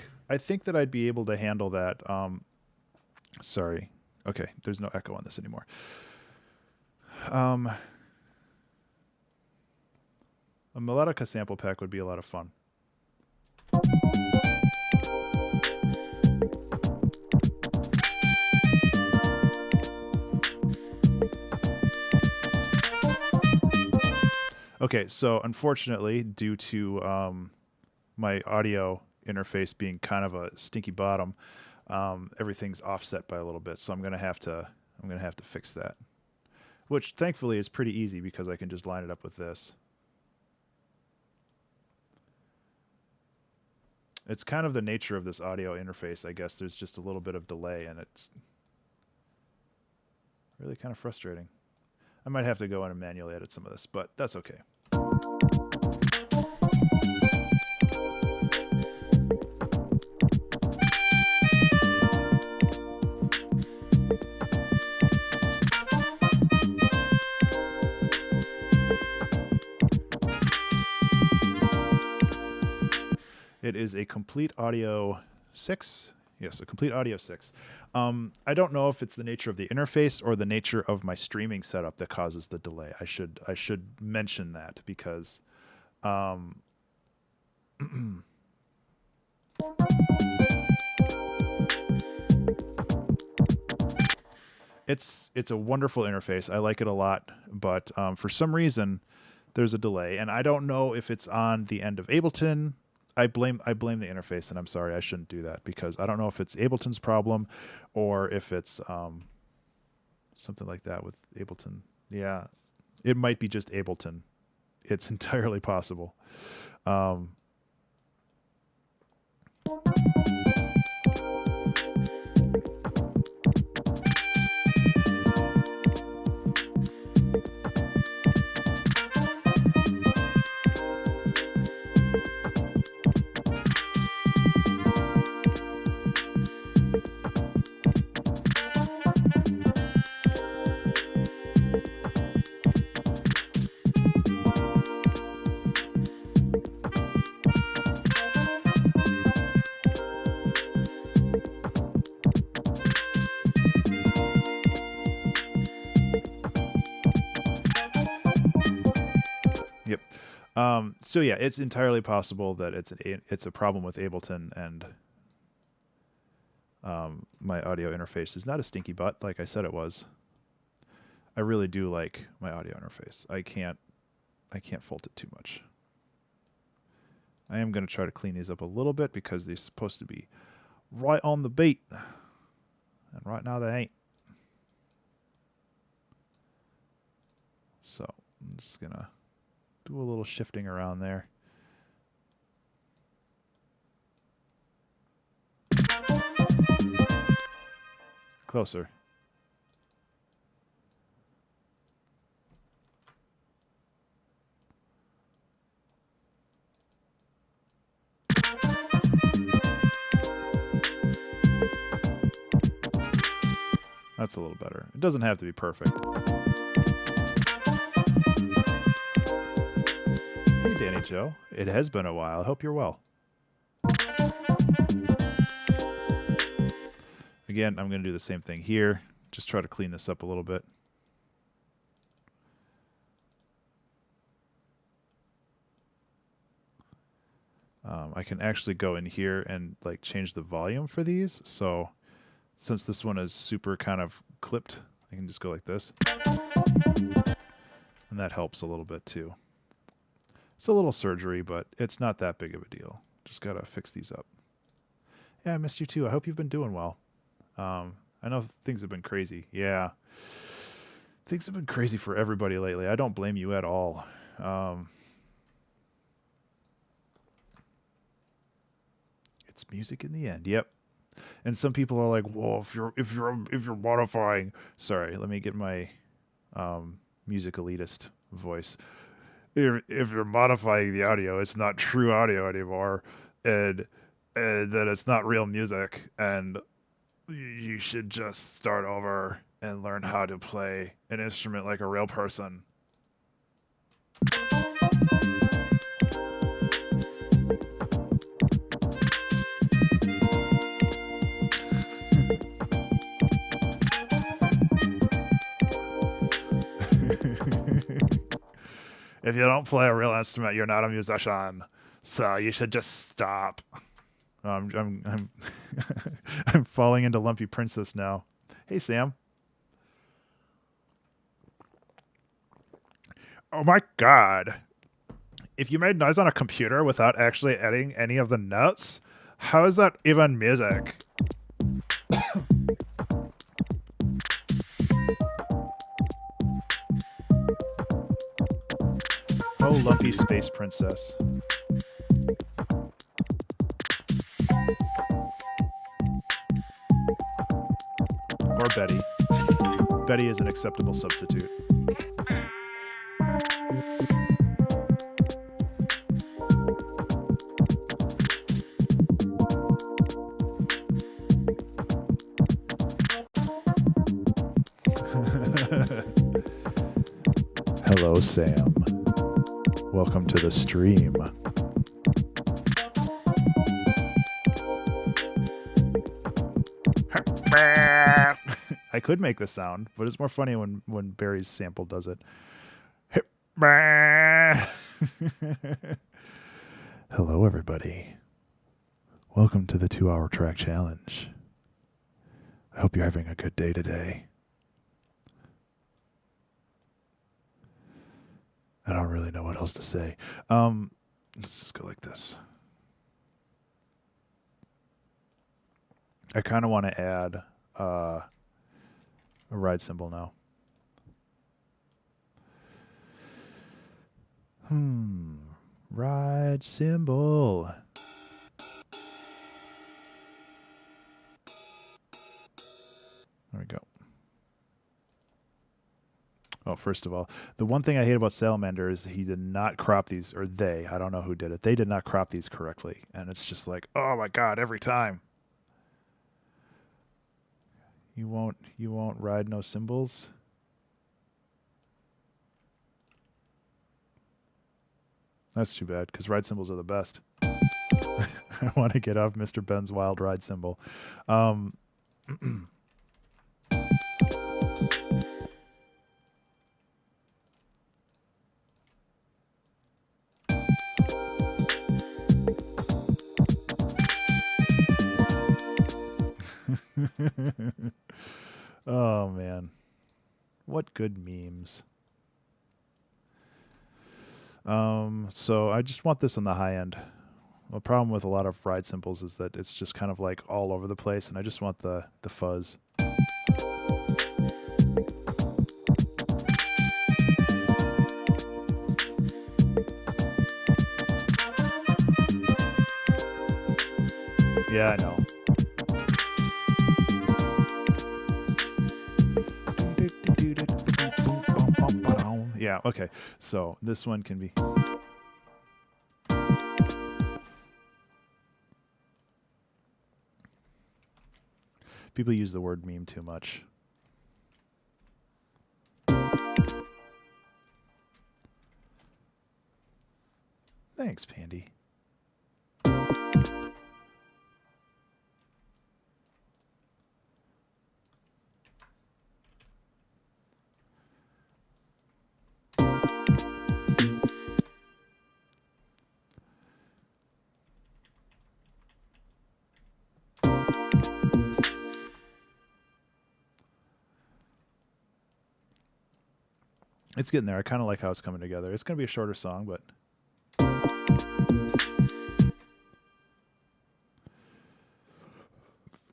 that I'd be able to handle that. Sorry. Okay, there's no echo on this anymore. A melodica sample pack would be a lot of fun. Okay, so unfortunately, due to my audio interface being kind of a stinky bottom, everything's offset by a little bit, so I'm gonna have to fix that. Which thankfully is pretty easy because I can just line it up with this. It's kind of the nature of this audio interface, I guess. There's just a little bit of delay, and it's really kind of frustrating. I might have to go in and manually edit some of this, but that's okay. It is a Komplete Audio 6. Yes, a Komplete Audio 6. I don't know if it's the nature of the interface or the nature of my streaming setup that causes the delay. I should mention that because it's a wonderful interface. I like it a lot, but for some reason there's a delay, and I don't know if it's on the end of Ableton. I blame the interface, and I'm sorry, I shouldn't do that because I don't know if it's Ableton's problem or if it's something like that with Ableton. Yeah, it might be just Ableton. It's entirely possible. Yep. So yeah, it's entirely possible that it's a problem with Ableton, and my audio interface is not a stinky butt like I said it was. I really do like my audio interface. I can't fault it too much. I am going to try to clean these up a little bit because they're supposed to be right on the beat, and right now they ain't. So I'm just gonna do a little shifting around there. Closer. That's a little better. It doesn't have to be perfect. Hey, Danny Joe. It has been a while. I hope you're well. Again, I'm going to do the same thing here. Just try to clean this up a little bit. I can actually go in here and like change the volume for these. So since this one is super kind of clipped, I can just go like this. And that helps a little bit too. It's a little surgery, but it's not that big of a deal. Just got to fix these up. Yeah, I missed you too. I hope you've been doing well. I know things have been crazy. Yeah. Things have been crazy for everybody lately. I don't blame you at all. It's music in the end. Yep. And some people are like, "Well, if you're modifying," sorry, let me get my music elitist voice. If you're modifying the audio, it's not true audio anymore, and that it's not real music, and you should just start over and learn how to play an instrument like a real person. If you don't play a real instrument, you're not a musician. So you should just stop. I'm I'm falling into Lumpy Princess now. Hey, Sam. Oh my God. If you made noise on a computer without actually adding any of the notes, how is that even music? Oh, Lumpy Space Princess. Or Betty. Betty is an acceptable substitute. Hello, Sam. Welcome to the stream. I could make the sound, but it's more funny when Barry's sample does it. Hello, everybody. Welcome to the 2-hour track challenge. I hope you're having a good day today. I don't really know what else to say. Let's just go like this. I kind of want to add a ride cymbal now. Ride cymbal. There we go. Oh, first of all, the one thing I hate about Salamander is he did not crop these, or they, I don't know who did it. They did not crop these correctly. And it's just like, oh my God, every time. You won't ride no cymbals? That's too bad, because ride cymbals are the best. I want to get off Mr. Ben's wild ride cymbal. Oh man, what good memes. So I just want this on the high end. The problem with a lot of ride cymbals is that it's just kind of like all over the place, and I just want the fuzz. Yeah, I know. Yeah, okay. So this one can be... People use the word meme too much. Thanks, Pandy. It's getting there. I kind of like how it's coming together. It's going to be a shorter song, but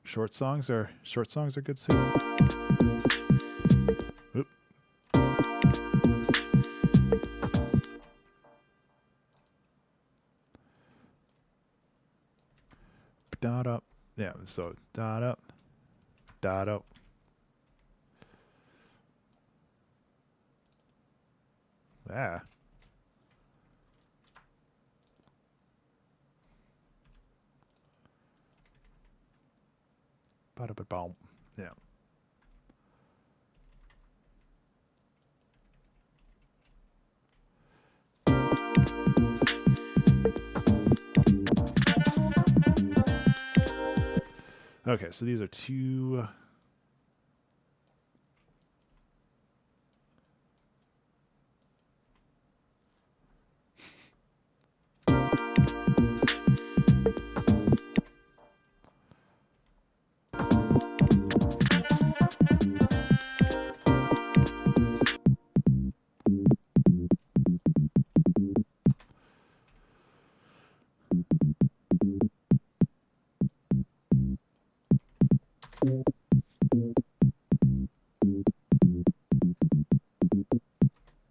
short songs are good too. Oop. Dot up. Yeah, so dot up. Dot up. Yeah. Ba-da-ba-boom. Yeah. Okay, so these are two...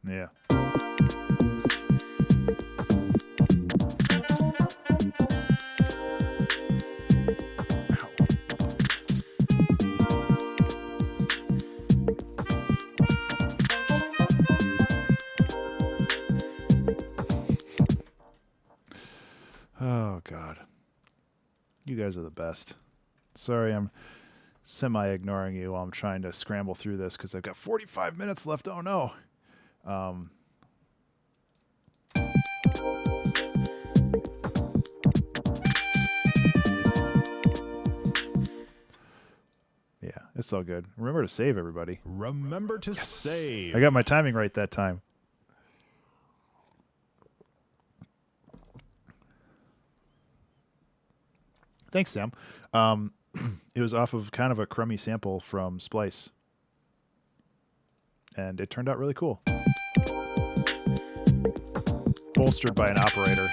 Yeah. Oh, God. You guys are the best. Sorry, I'm semi-ignoring you while I'm trying to scramble through this because I've got 45 minutes left. Oh, no. Yeah, it's all good. Remember to save, everybody. Remember to save. I got my timing right that time. Thanks, Sam. It was off of kind of a crummy sample from Splice. And it turned out really cool. Bolstered by an operator.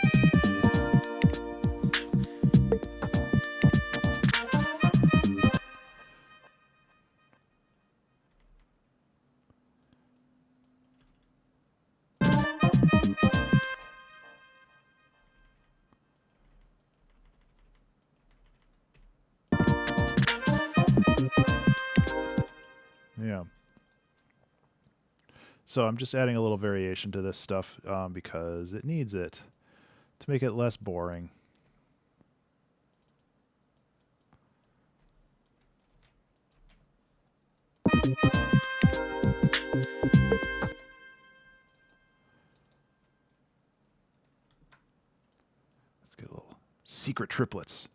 So I'm just adding a little variation to this stuff because it needs it to make it less boring. Let's get a little secret triplets.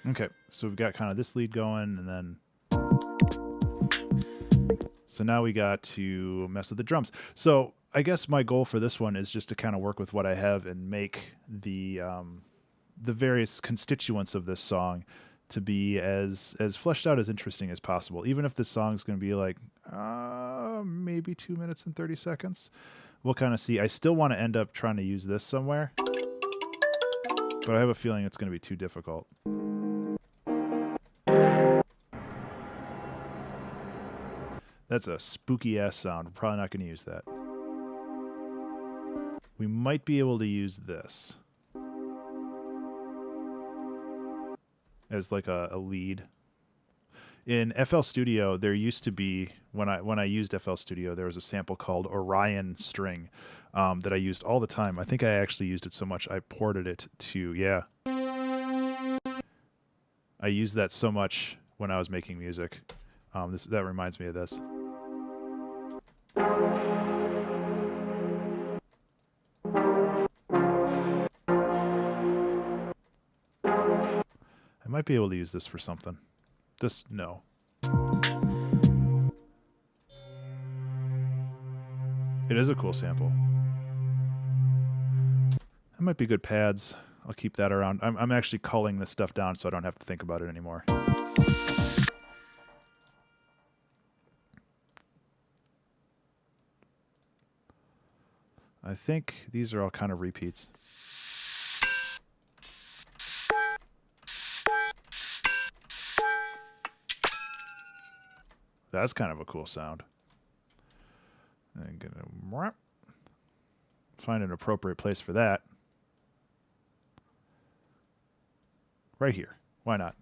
Okay, so we've got kind of this lead going, and then so now we got to mess with the drums. So I guess my goal for this one is just to kind of work with what I have and make the various constituents of this song to be as fleshed out, as interesting as possible. Even if this song's going to be like maybe 2 minutes and 30 seconds, we'll kind of see. I still want to end up trying to use this somewhere, but I have a feeling it's going to be too difficult. That's a spooky ass sound. We're probably not going to use that. We might be able to use this as like a lead. In FL Studio, there used to be, when I used FL Studio, there was a sample called Orion String that I used all the time. I think I actually used it so much I ported it to, yeah. I used that so much when I was making music. That reminds me of this. I might be able to use this for something. This, no. It is a cool sample. That might be good pads. I'll keep that around. I'm actually culling this stuff down so I don't have to think about it anymore. I think these are all kind of repeats. That's kind of a cool sound. I'm gonna find an appropriate place for that. Right here. Why not?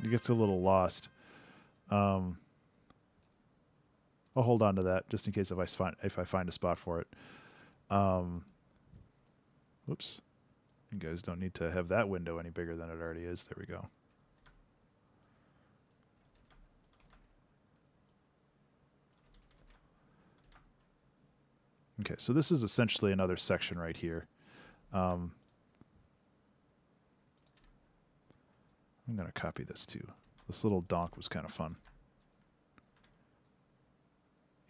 It gets a little lost. I'll hold on to that just in case if I find a spot for it. Whoops. You guys don't need to have that window any bigger than it already is. There we go. Okay, so this is essentially another section right here. I'm going to copy this too. This little donk was kind of fun.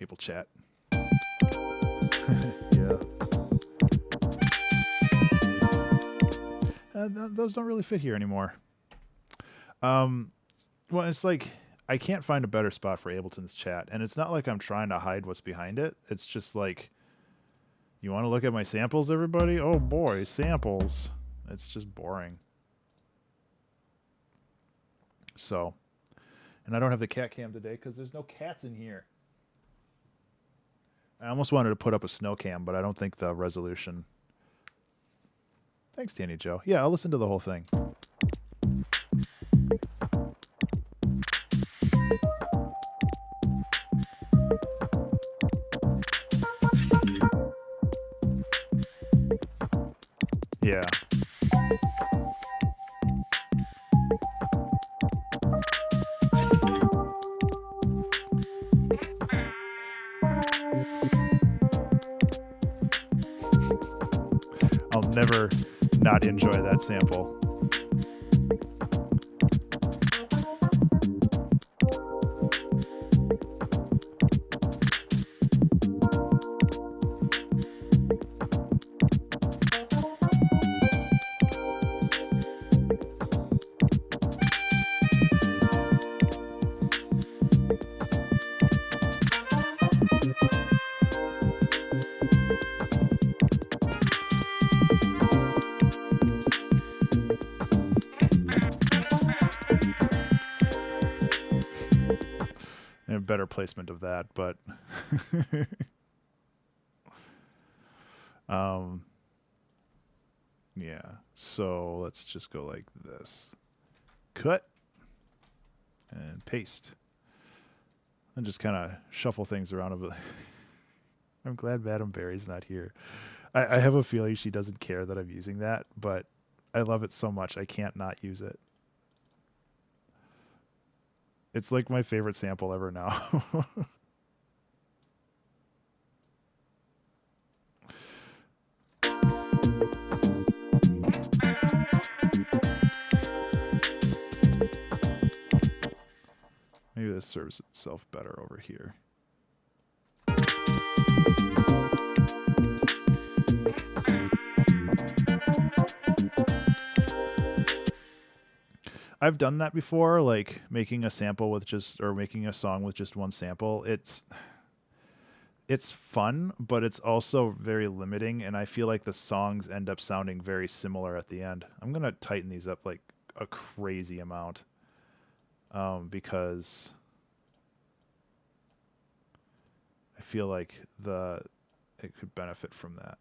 Able chat. Yeah. Those don't really fit here anymore. Well, it's like I can't find a better spot for Ableton's chat, and it's not like I'm trying to hide what's behind it. It's just like, you want to look at my samples, everybody? Oh boy, samples. It's just boring. So, and I don't have the cat cam today because there's no cats in here. I almost wanted to put up a snow cam, but I don't think the resolution. Thanks, Danny Joe. Yeah, I'll listen to the whole thing. Yeah. I'll never not enjoy that sample. A better placement of that, but yeah, so let's just go like this. Cut and paste and just kind of shuffle things around a bit. I'm glad Madame Barry's not here. I have a feeling she doesn't care that I'm using that, but I love it so much I can't not use it. It's like my favorite sample ever now. Maybe this serves itself better over here. I've done that before, like making a sample with just, or making a song with just one sample. It's fun, but it's also very limiting, and I feel like the songs end up sounding very similar at the end. I'm gonna tighten these up like a crazy amount, because I feel like it could benefit from that.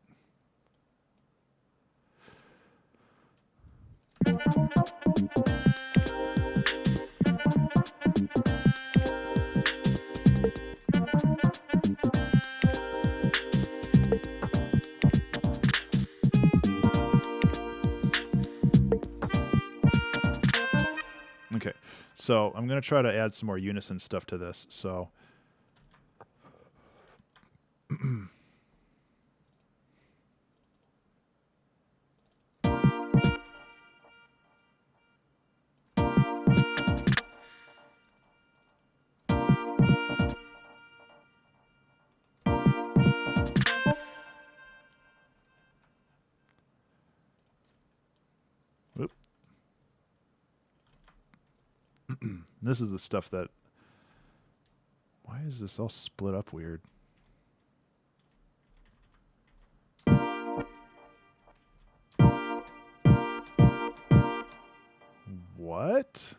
Okay, so I'm going to try to add some more unison stuff to this. So this is the stuff that, why is this all split up weird? What?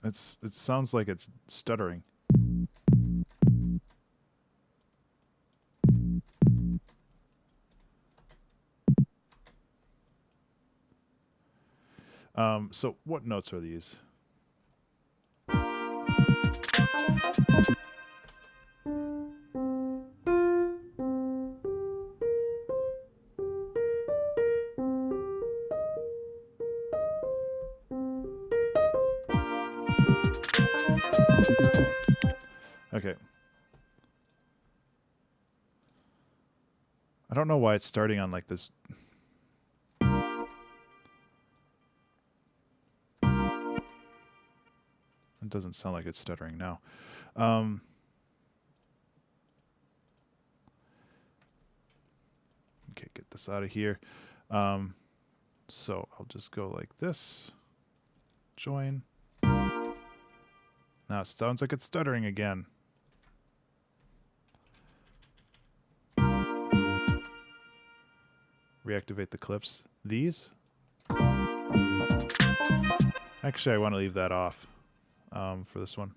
It sounds like it's stuttering. So what notes are these? Okay. I don't know why it's starting on like this. It doesn't sound like it's stuttering now. Okay, get this out of here. So I'll just go like this. Join. Now it sounds like it's stuttering again. Reactivate the clips. These? Actually, I want to leave that off for this one.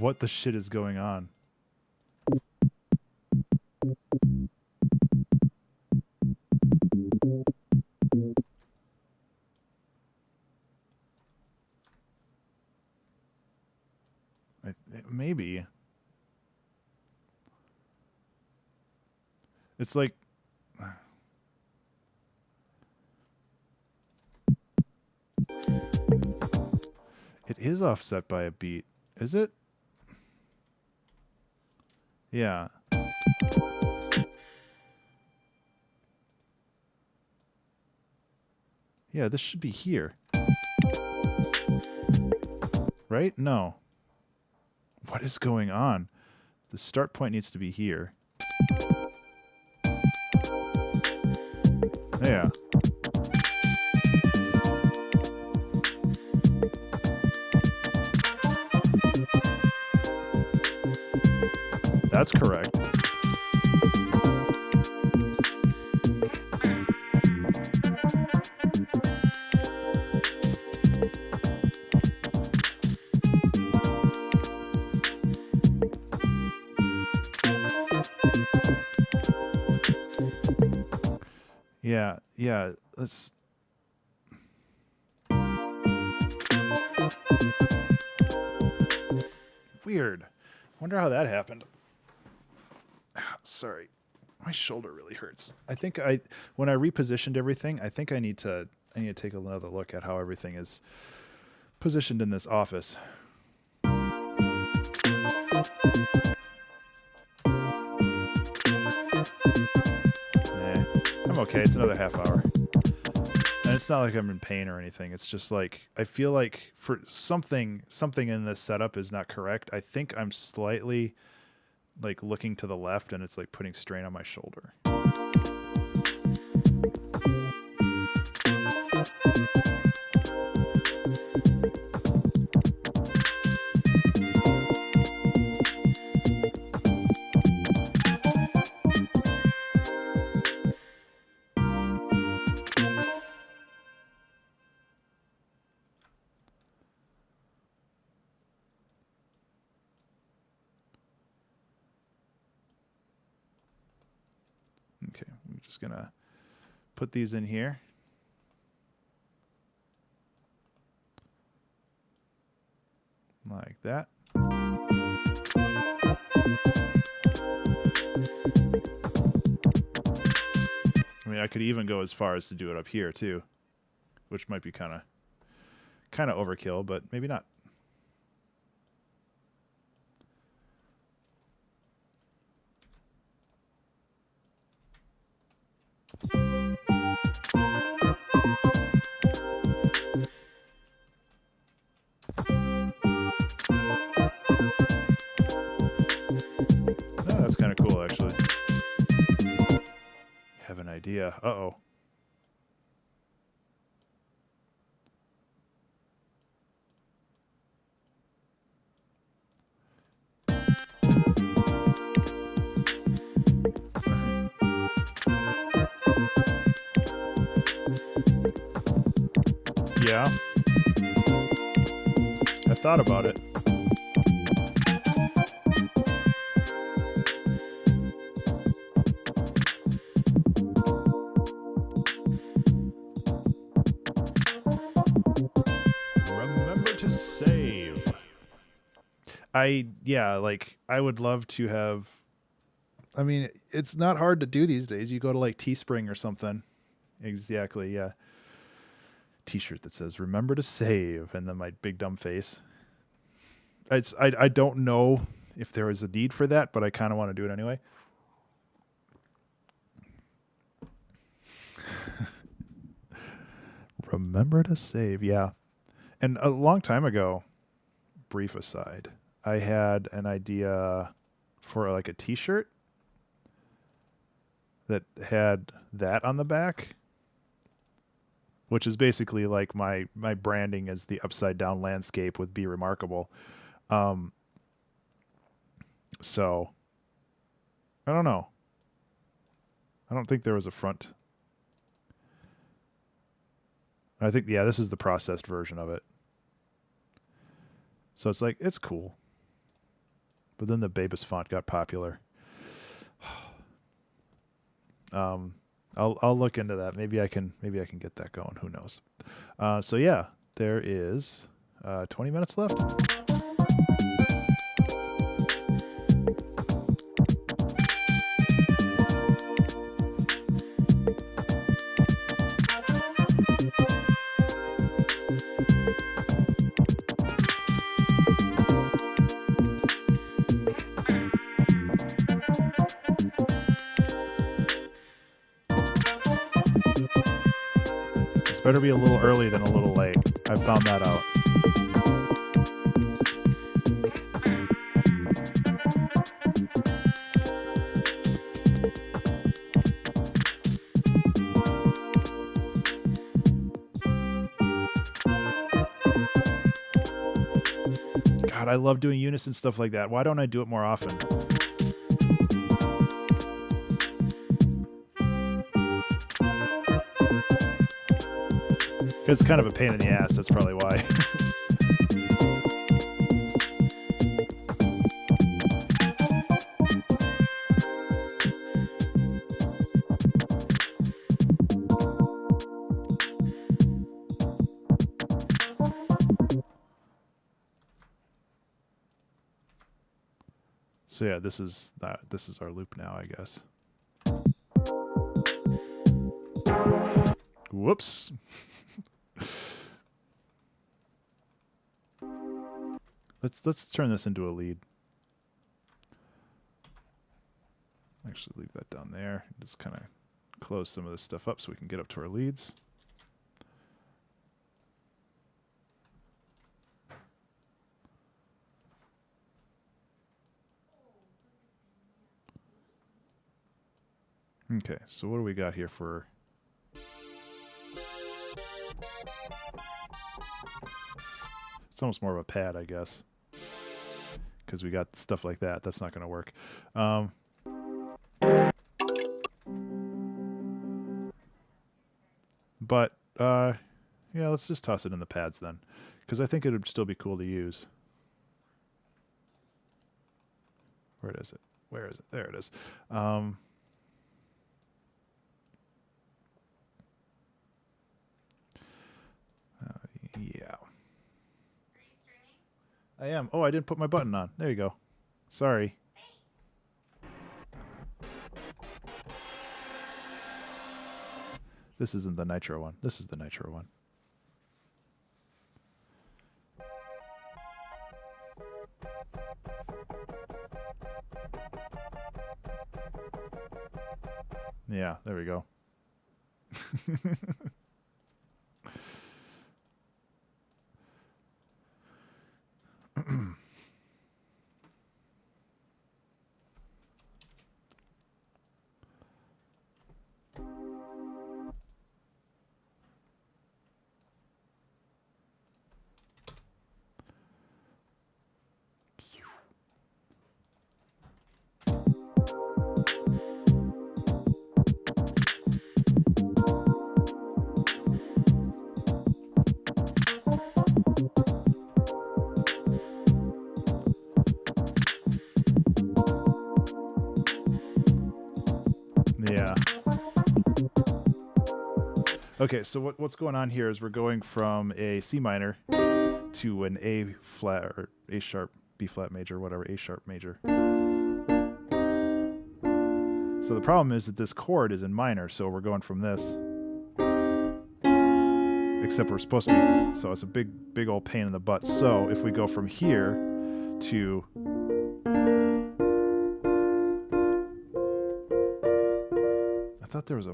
what the shit is going on. Maybe. It's like... It is offset by a beat. Is it? Yeah. Yeah, this should be here. Right? No. What is going on? The start point needs to be here. Yeah. That's correct. Yeah, yeah, let's... Weird. Wonder how that happened. Sorry. My shoulder really hurts. I think when I repositioned everything, I think I need to take another look at how everything is positioned in this office. I'm okay. It's another half hour. And it's not like I'm in pain or anything. It's just like, I feel like for something in this setup is not correct. I think I'm slightly like looking to the left and it's like putting strain on my shoulder. Okay, I'm just gonna put these in here. Like that. I mean, I could even go as far as to do it up here too, which might be kind of overkill, but maybe not. Oh, that's kind of cool, actually. Have an idea. Uh-oh. Yeah. I thought about it. Remember to save. Yeah, like, I would love to have... I mean, it's not hard to do these days. You go to, like, Teespring or something. Exactly, yeah. T-shirt that says, remember to save, and then my big dumb face. I don't know if there is a need for that, but I kind of want to do it anyway. Remember to save, yeah. And a long time ago, brief aside, I had an idea for like a T-shirt that had that on the back, which is basically like my branding as the upside down landscape with Be Remarkable. So I don't know. I don't think there was a front. I think, yeah, this is the processed version of it. So it's like, it's cool. But then the Babus font got popular. I'll look into that. Maybe I can get that going. Who knows? So yeah, there is 20 minutes left. Better be a little early than a little late. I found that out. God, I love doing unison stuff like that. Why don't I do it more often? It's kind of a pain in the ass, that's probably why. So yeah, this is our loop now, I guess. Whoops. Let's turn this into a lead. Actually, leave that down there. Just kind of close some of this stuff up so we can get up to our leads. Okay, so what do we got here for... It's almost more of a pad, I guess. Because we got stuff like that. That's not going to work. But, yeah, let's just toss it in the pads then. Because I think it would still be cool to use. Where is it? Where is it? There it is. Yeah. I am. Oh, I didn't put my button on. There you go. Sorry. This isn't the nitro one. This is the nitro one. Yeah, there we go. Yeah. Okay, so what's going on here is we're going from a C minor to an A flat or A sharp, B flat major, whatever, A sharp major. So the problem is that this chord is in minor, so we're going from this. Except we're supposed to be, so it's a big old pain in the butt. So if we go from here to I thought there was a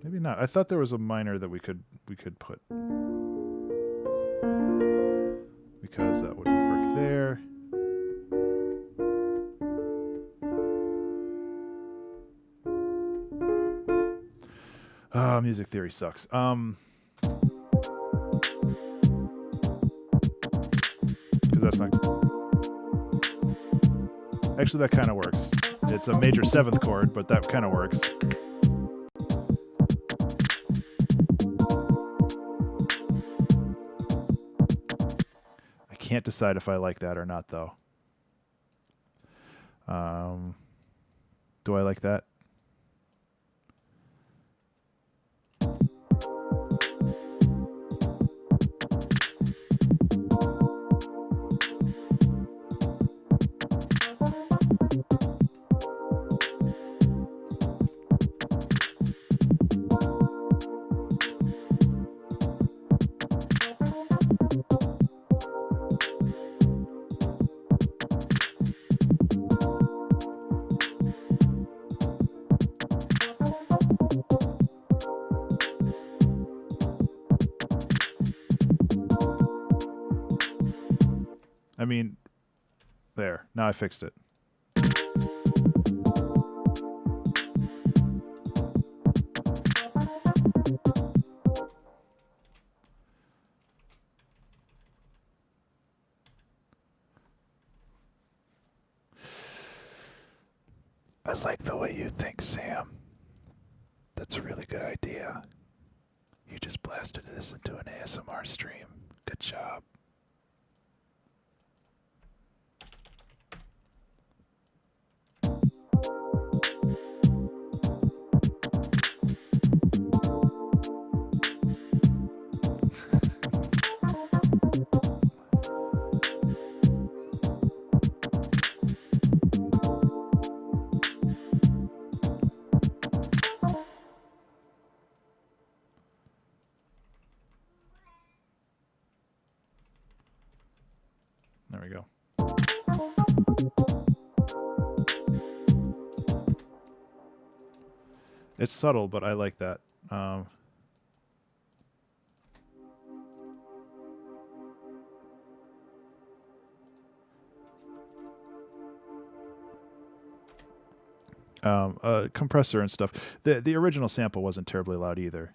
maybe not. I thought there was a minor that we could put because that would work there. Music theory sucks. Because that's not. Actually, that kind of works. It's a major 7th chord, but that kind of works. can't decide if I like that or not, though. Do I like that? I mean, there. Now I fixed it. I like the way you think, Sam. That's a really good idea. You just blasted this into an ASMR stream. Good job. There we go. It's subtle, but I like that. Compressor and stuff. The original sample wasn't terribly loud either.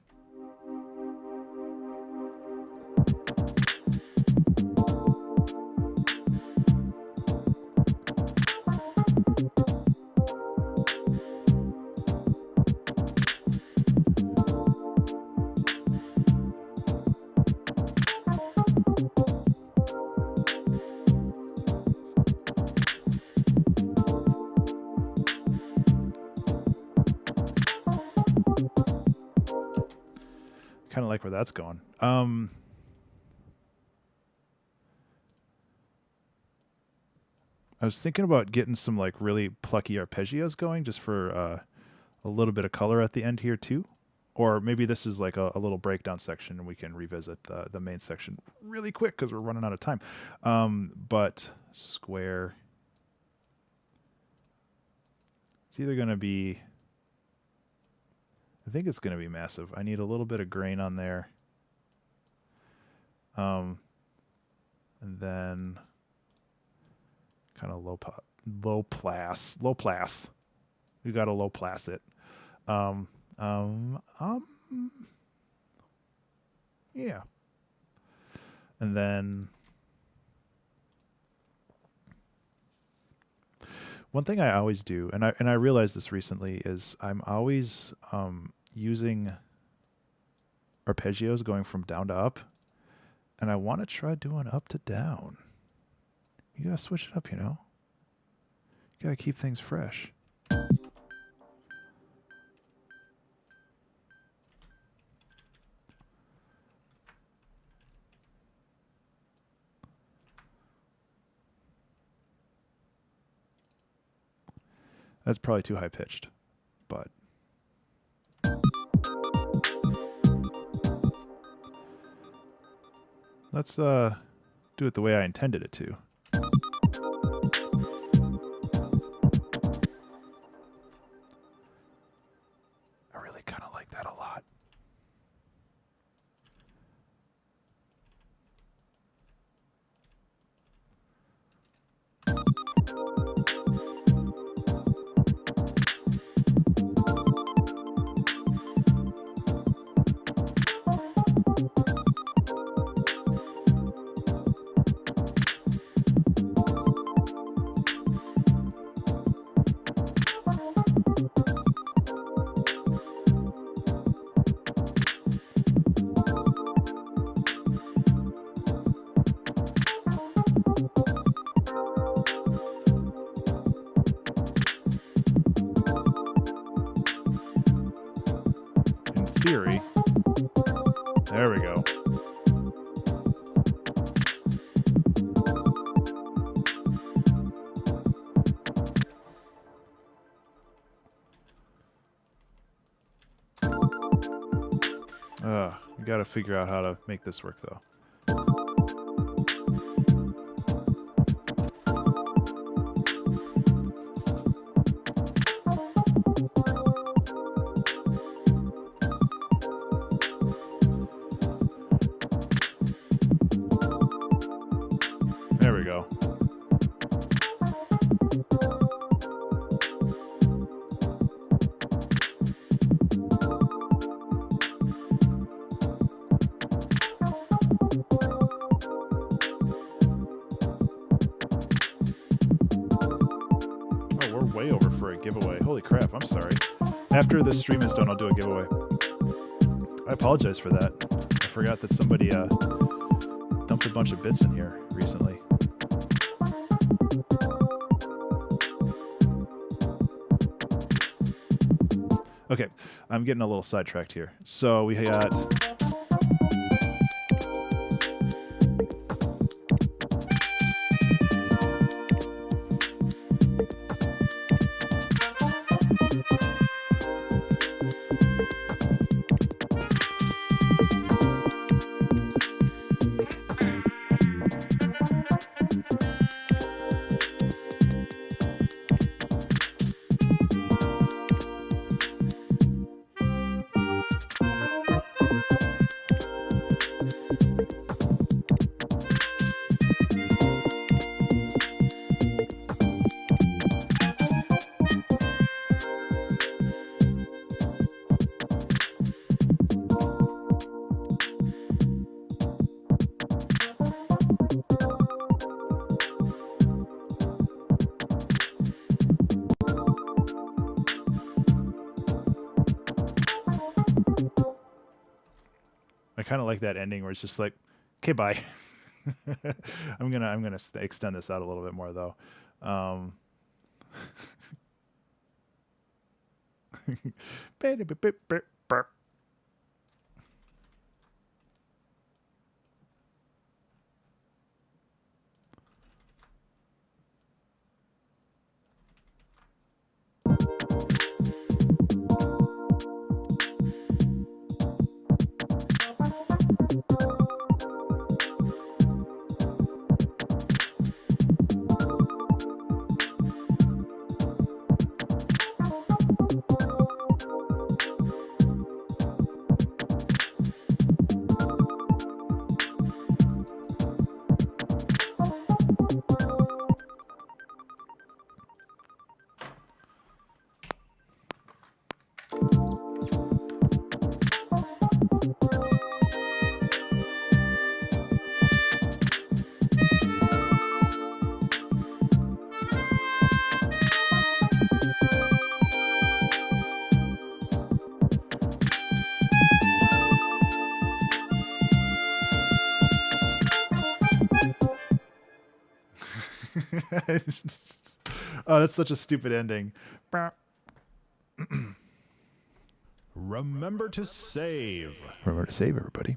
Kind of like where that's going. I was thinking about getting some like really plucky arpeggios going just for a little bit of color at the end here too. Or maybe this is like a little breakdown section and we can revisit the main section really quick because we're running out of time. But square. It's either going to be... I think it's going to be massive. I need a little bit of grain on there. And then kind of low pass. We got to low pass it. Yeah. And then one thing I always do, and I realized this recently, is I'm always using arpeggios going from down to up, and I want to try doing up to down. You gotta switch it up, you know? You gotta keep things fresh. That's probably too high pitched, but let's do it the way I intended it to. I really kind of like that a lot. theory. There we go. We gotta figure out how to make this work though. There we go. Way over for a giveaway. Holy crap, I'm sorry. After this stream is done, I'll do a giveaway. I apologize for that. I forgot that somebody dumped a bunch of bits in here recently. Okay, I'm getting a little sidetracked here. So we got... I kind of like that ending where it's just like, okay, bye. I'm gonna extend this out a little bit more though. Oh, that's such a stupid ending. Remember to save. Remember to save, everybody.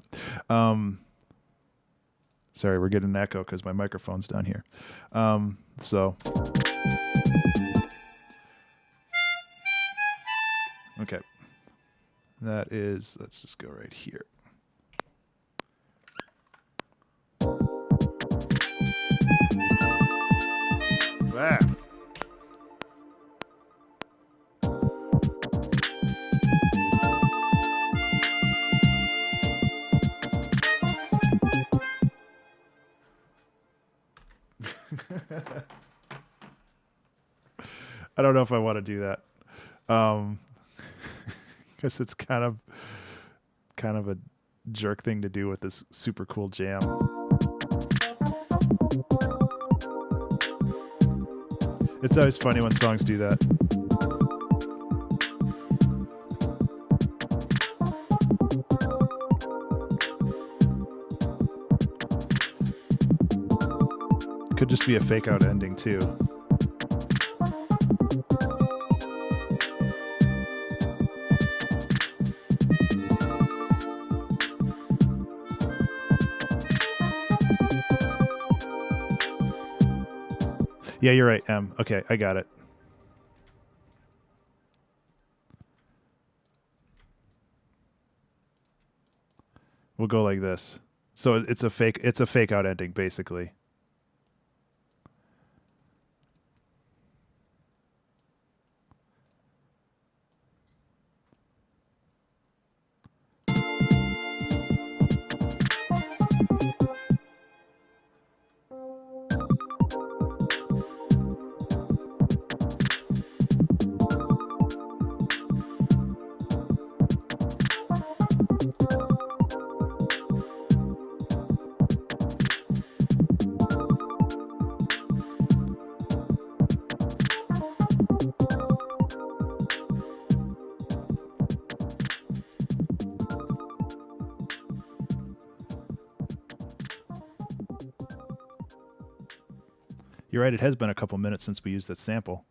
Sorry, we're getting an echo because my microphone's down here. So. Okay. That is, let's just go right here. Ah. I don't know if I want to do that. Because it's kind of a jerk thing to do with this super cool jam. It's always funny when songs do that. Could just be a fake out ending too. Yeah, you're right, M. Okay, I got it. We'll go like this. So it's a fake out ending basically. You're right, it has been a couple minutes since we used that sample.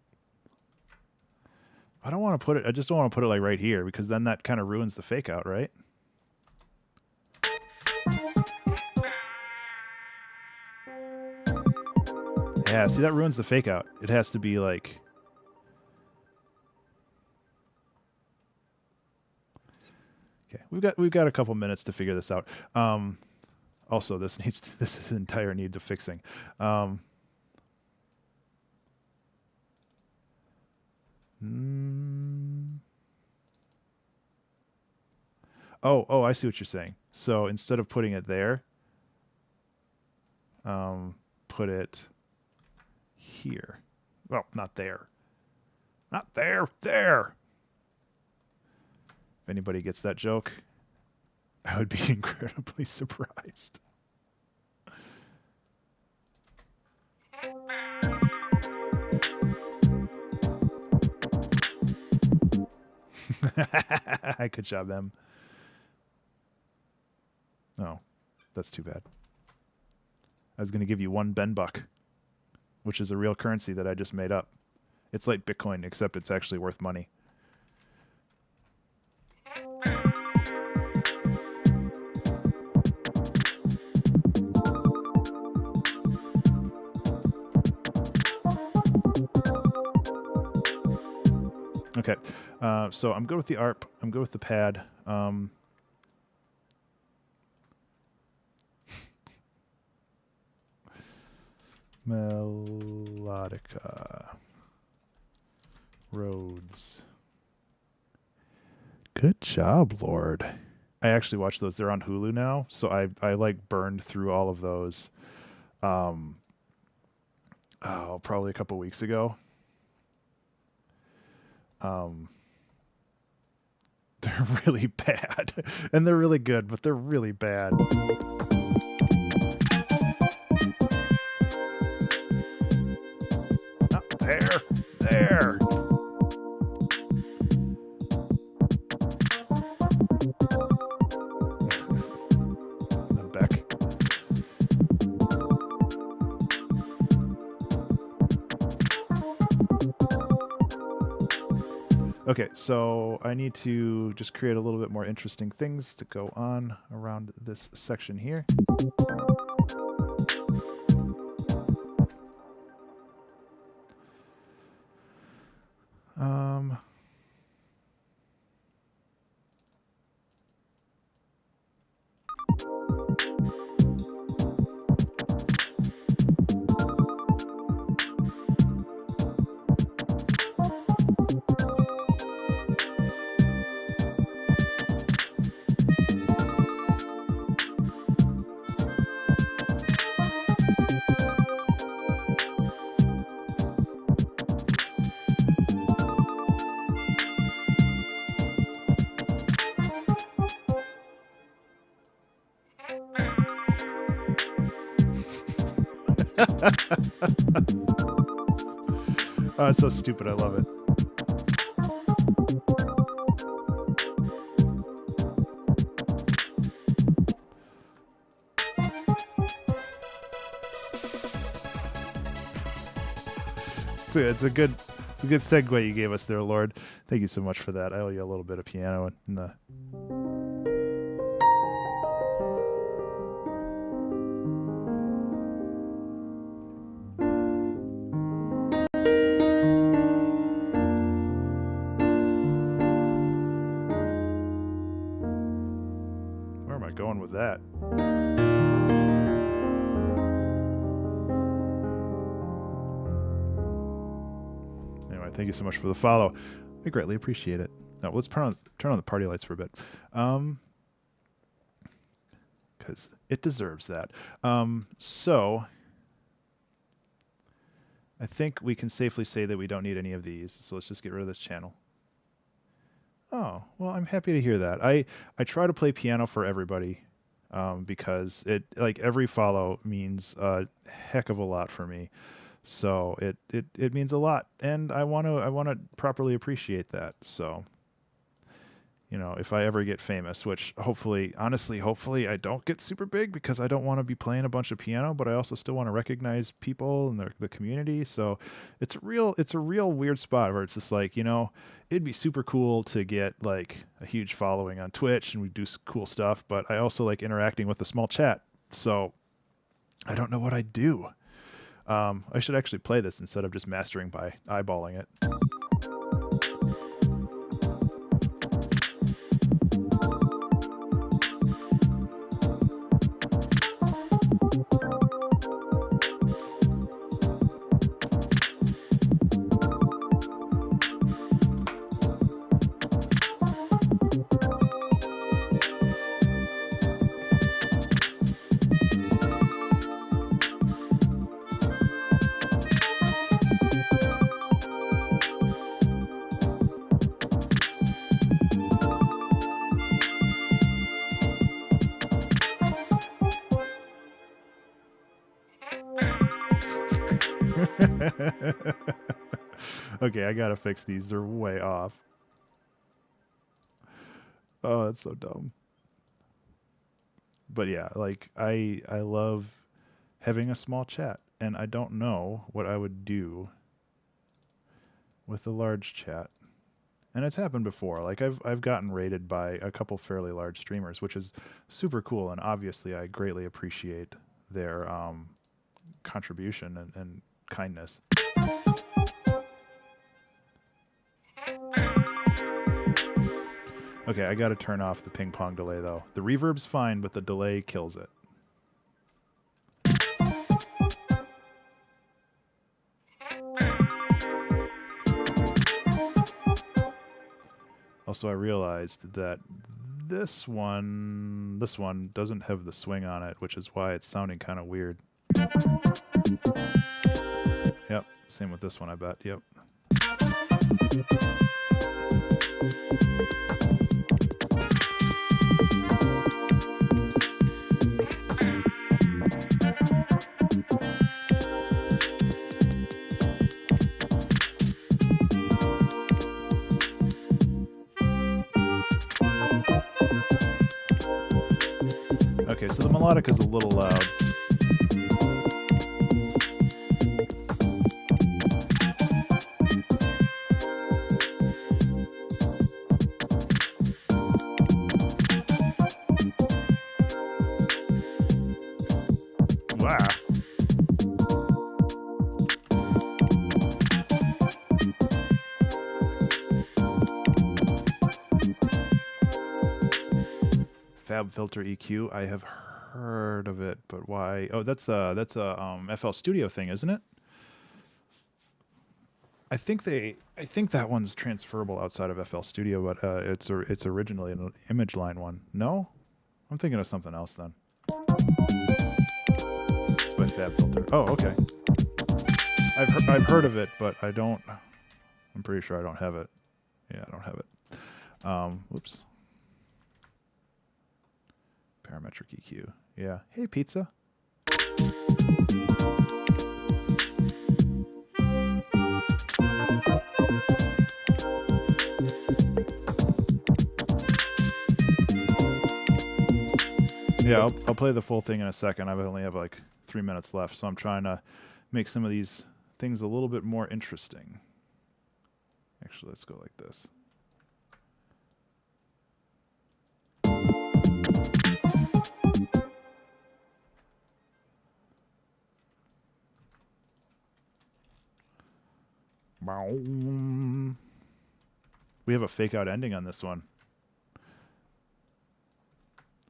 I don't want to put it, I just don't want to put it like right here because then that kind of ruins the fake out, right? Yeah, see, that ruins the fake out. It has to be like... Okay, we've got a couple minutes to figure this out. Also, this is an entire need to fixing. Oh, I see what you're saying. So instead of putting it there, put it here. Well, not there. Not there. There. If anybody gets that joke, I would be incredibly surprised. Good job, them. Oh, that's too bad. I was going to give you one Ben buck, which is a real currency that I just made up. It's like Bitcoin, except it's actually worth money. Okay, so I'm good with the ARP. I'm good with the pad. Melodica. Rhodes. Good job, Lord. I actually watched those. They're on Hulu now, so I like burned through all of those. Probably a couple weeks ago. They're really bad, and they're really good, but they're really bad. Not there. There. I'm back. Okay, so I need to just create a little bit more interesting things to go on around this section here. Oh, it's so stupid. I love it. It's a good segue you gave us there, Lord. Thank you so much for that. I owe you a little bit of piano in the... going with that? Anyway, thank you so much for the follow. I greatly appreciate it. Now let's turn on the party lights for a bit, because it deserves that. So I think we can safely say that we don't need any of these. So let's just get rid of this channel. Oh, well, I'm happy to hear that. I try to play piano for everybody, because it, like, every follow means a heck of a lot for me. So it means a lot, and I want to properly appreciate that. So, you know, if I ever get famous, which hopefully I don't get super big, because I don't want to be playing a bunch of piano, but I also still want to recognize people and the community. So it's a real weird spot where it's just like, you know, it'd be super cool to get like a huge following on Twitch and we do cool stuff, but I also like interacting with the small chat. So I don't know what I'd do. I should actually play this instead of just mastering by eyeballing it. Okay, I gotta fix these. They're way off. Oh, that's so dumb. But yeah, like I love having a small chat, and I don't know what I would do with a large chat. And it's happened before. Like I've gotten rated by a couple fairly large streamers, which is super cool, and obviously I greatly appreciate their contribution and kindness. Okay, I gotta turn off the ping pong delay though. The reverb's fine, but the delay kills it. Also, I realized that this one doesn't have the swing on it, which is why it's sounding kind of weird. Yep, same with this one, I bet. Yep. Okay, so the melodic is a little loud. Wow. Fab filter EQ. I have heard of it, but why? Oh, that's a FL Studio thing, isn't it? I think that one's transferable outside of FL Studio, but it's originally an image line one. No, I'm thinking of something else then. It's by Fab Filter. Oh, okay. I've heard of it, but I don't. I'm pretty sure I don't have it. Yeah, I don't have it. Whoops. Parametric EQ. Yeah. Hey, pizza. Yeah, I'll play the full thing in a second. I only have like 3 minutes left, so I'm trying to make some of these things a little bit more interesting. Actually, let's go like this. We have a fake out ending on this one.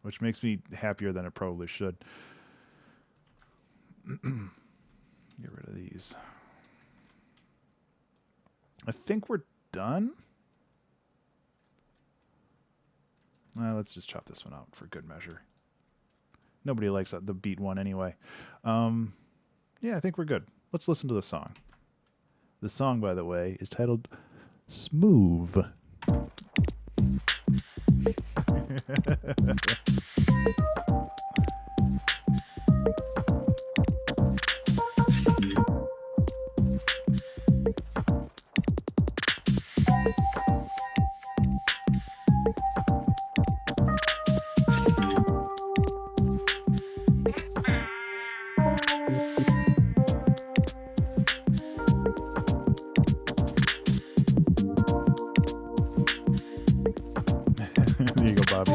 which makes me happier than it probably should. Get rid of these. I think we're done. Let's just chop this one out for good measure. Nobody likes the beat one anyway. Yeah, I think we're good. Let's listen to the song. The song, by the way, is titled Smoov. There you go, Bobby.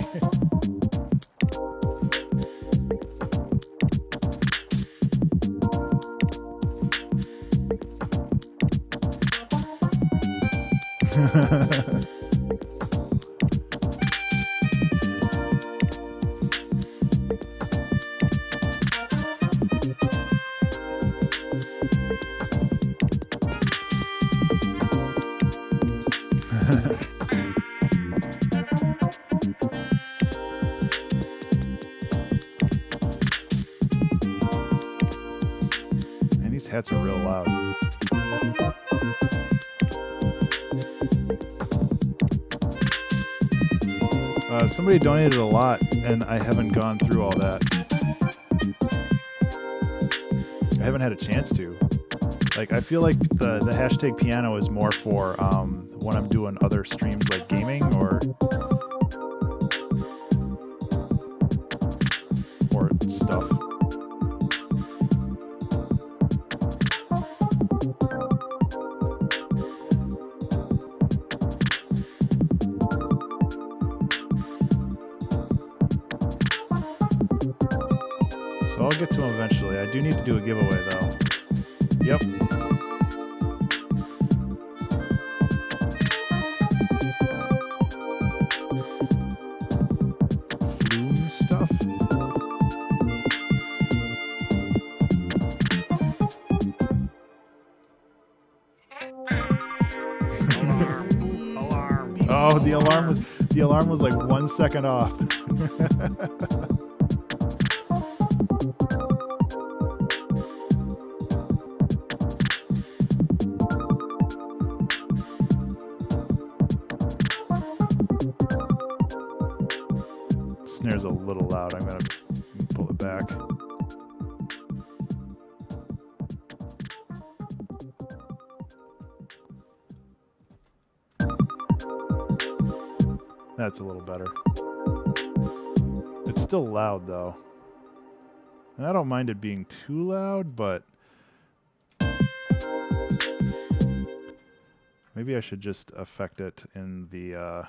Man, these hats are real loud. Somebody donated a lot, and I haven't gone through all that. I haven't had a chance to. Like, I feel like the hashtag piano is more for when I'm doing other streams like gaming or stuff. So I'll get to them eventually. I do need to do a giveaway though. Yep. Flume stuff. Oh, the alarm was like 1 second off. Snare's a little loud. I'm gonna pull it back. That's a little better. It's still loud though. And I don't mind it being too loud, but maybe I should just affect it in the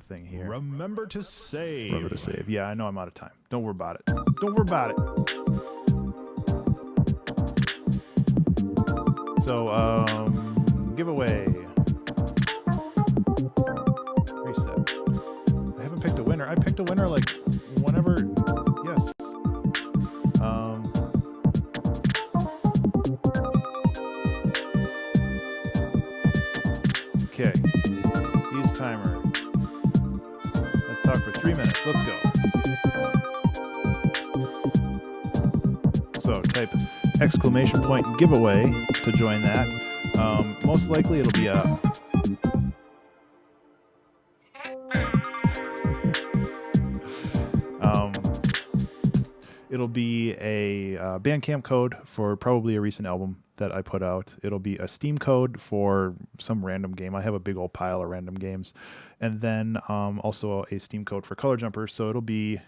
thing here. Remember to save. Remember to save. Yeah, I know I'm out of time. Don't worry about it. Don't worry about it. So, giveaway. Reset. I haven't picked a winner. I picked a winner like whenever. Yes. Okay. Use timer. Let's talk for 3 minutes. Let's go. So type exclamation point giveaway to join that. Most likely it'll be a Bandcamp code for probably a recent album that I put out. It'll be a Steam code for some random game. I have a big old pile of random games. And then also a Steam code for Color Jumper. So it'll be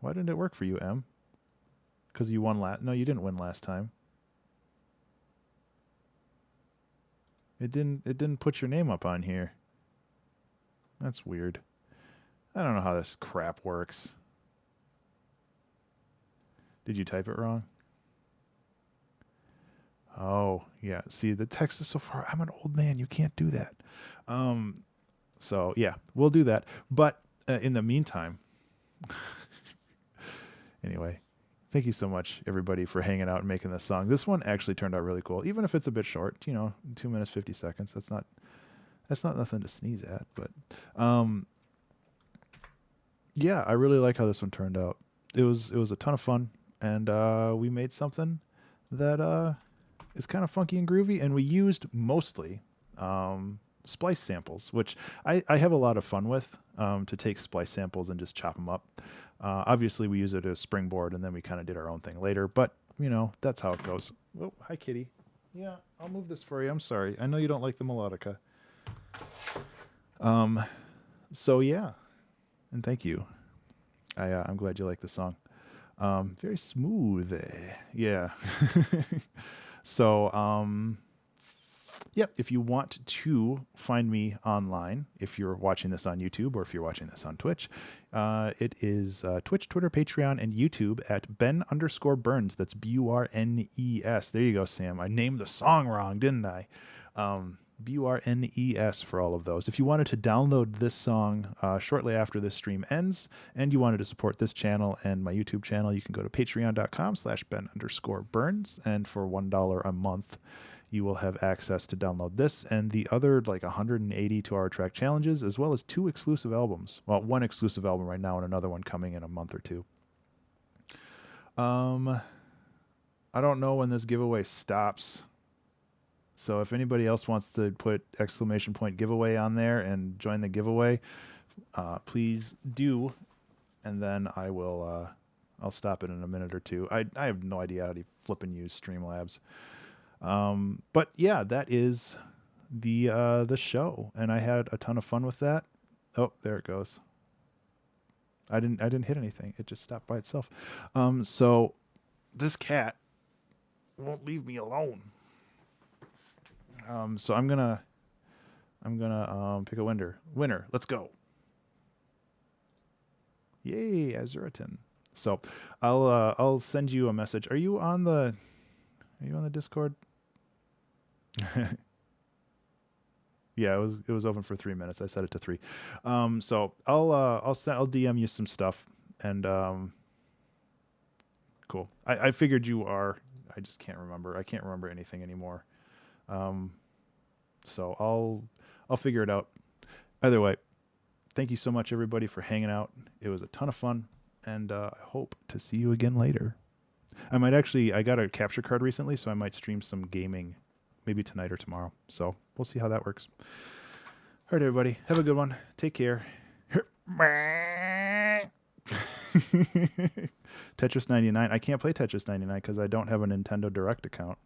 why didn't it work for you, Em? Because you won last. No, you didn't win last time. It didn't put your name up on here. That's weird. I don't know how this crap works. Did you type it wrong? Oh, yeah. See, the text is so far. I'm an old man. You can't do that. So, yeah, we'll do that. But in the meantime, anyway, thank you so much, everybody, for hanging out and making this song. This one actually turned out really cool, even if it's a bit short. 2 minutes 50 seconds. That's not nothing to sneeze at. But yeah, I really like how this one turned out. It was a ton of fun, and we made something that is kind of funky and groovy, and we used mostly splice samples, which I have a lot of fun with, to take splice samples and just chop them up. Obviously, we use it as a springboard, and then we kind of did our own thing later, but, that's how it goes. Oh, hi, kitty. Yeah, I'll move this for you. I'm sorry. I know you don't like the melodica. So, yeah, and thank you. I'm glad you like the song. Very smooth. Yeah. So, yep, if you want to find me online, if you're watching this on YouTube or if you're watching this on Twitch, it is Twitch, Twitter, Patreon, and YouTube at Ben_Burns. That's BURNES. There you go, Sam. I named the song wrong, didn't I? BURNES for all of those. If you wanted to download this song shortly after this stream ends, and you wanted to support this channel and my YouTube channel, you can go to patreon.com/Ben_Burns, and for $1 a month, you will have access to download this and the other 180 2-hour track challenges, as well as 2 exclusive albums. Well, 1 exclusive album right now and another one coming in a month or 2. I don't know when this giveaway stops. So if anybody else wants to put !giveaway on there and join the giveaway, please do. And then I will, I'll stop it in a minute or 2. I have no idea how to flip and use Streamlabs. But yeah, that is the show, and I had a ton of fun with that. Oh, there it goes. I didn't hit anything. It just stopped by itself. So this cat won't leave me alone. So I'm gonna pick a winner. Let's go. Yay, Azuraton. So I'll send you a message. Are you on the Discord? Yeah, it was open for 3 minutes. I set it to 3. So I'll DM you some stuff, and cool. I figured you are. I just can't remember. I can't remember anything anymore. So I'll figure it out. Either way, thank you so much, everybody, for hanging out. It was a ton of fun, and I hope to see you again later. I got a capture card recently, so I might stream some gaming maybe tonight or tomorrow. So we'll see how that works. All right, everybody, have a good one. Take care. Tetris 99. I can't play Tetris 99 because I don't have a Nintendo Direct account.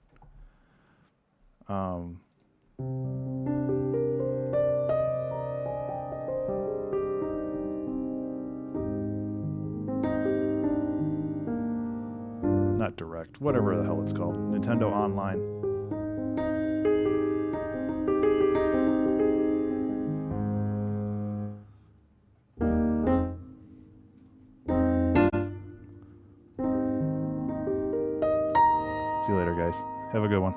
Not Direct, whatever the hell it's called. Nintendo Online. See you later, guys. Have a good one.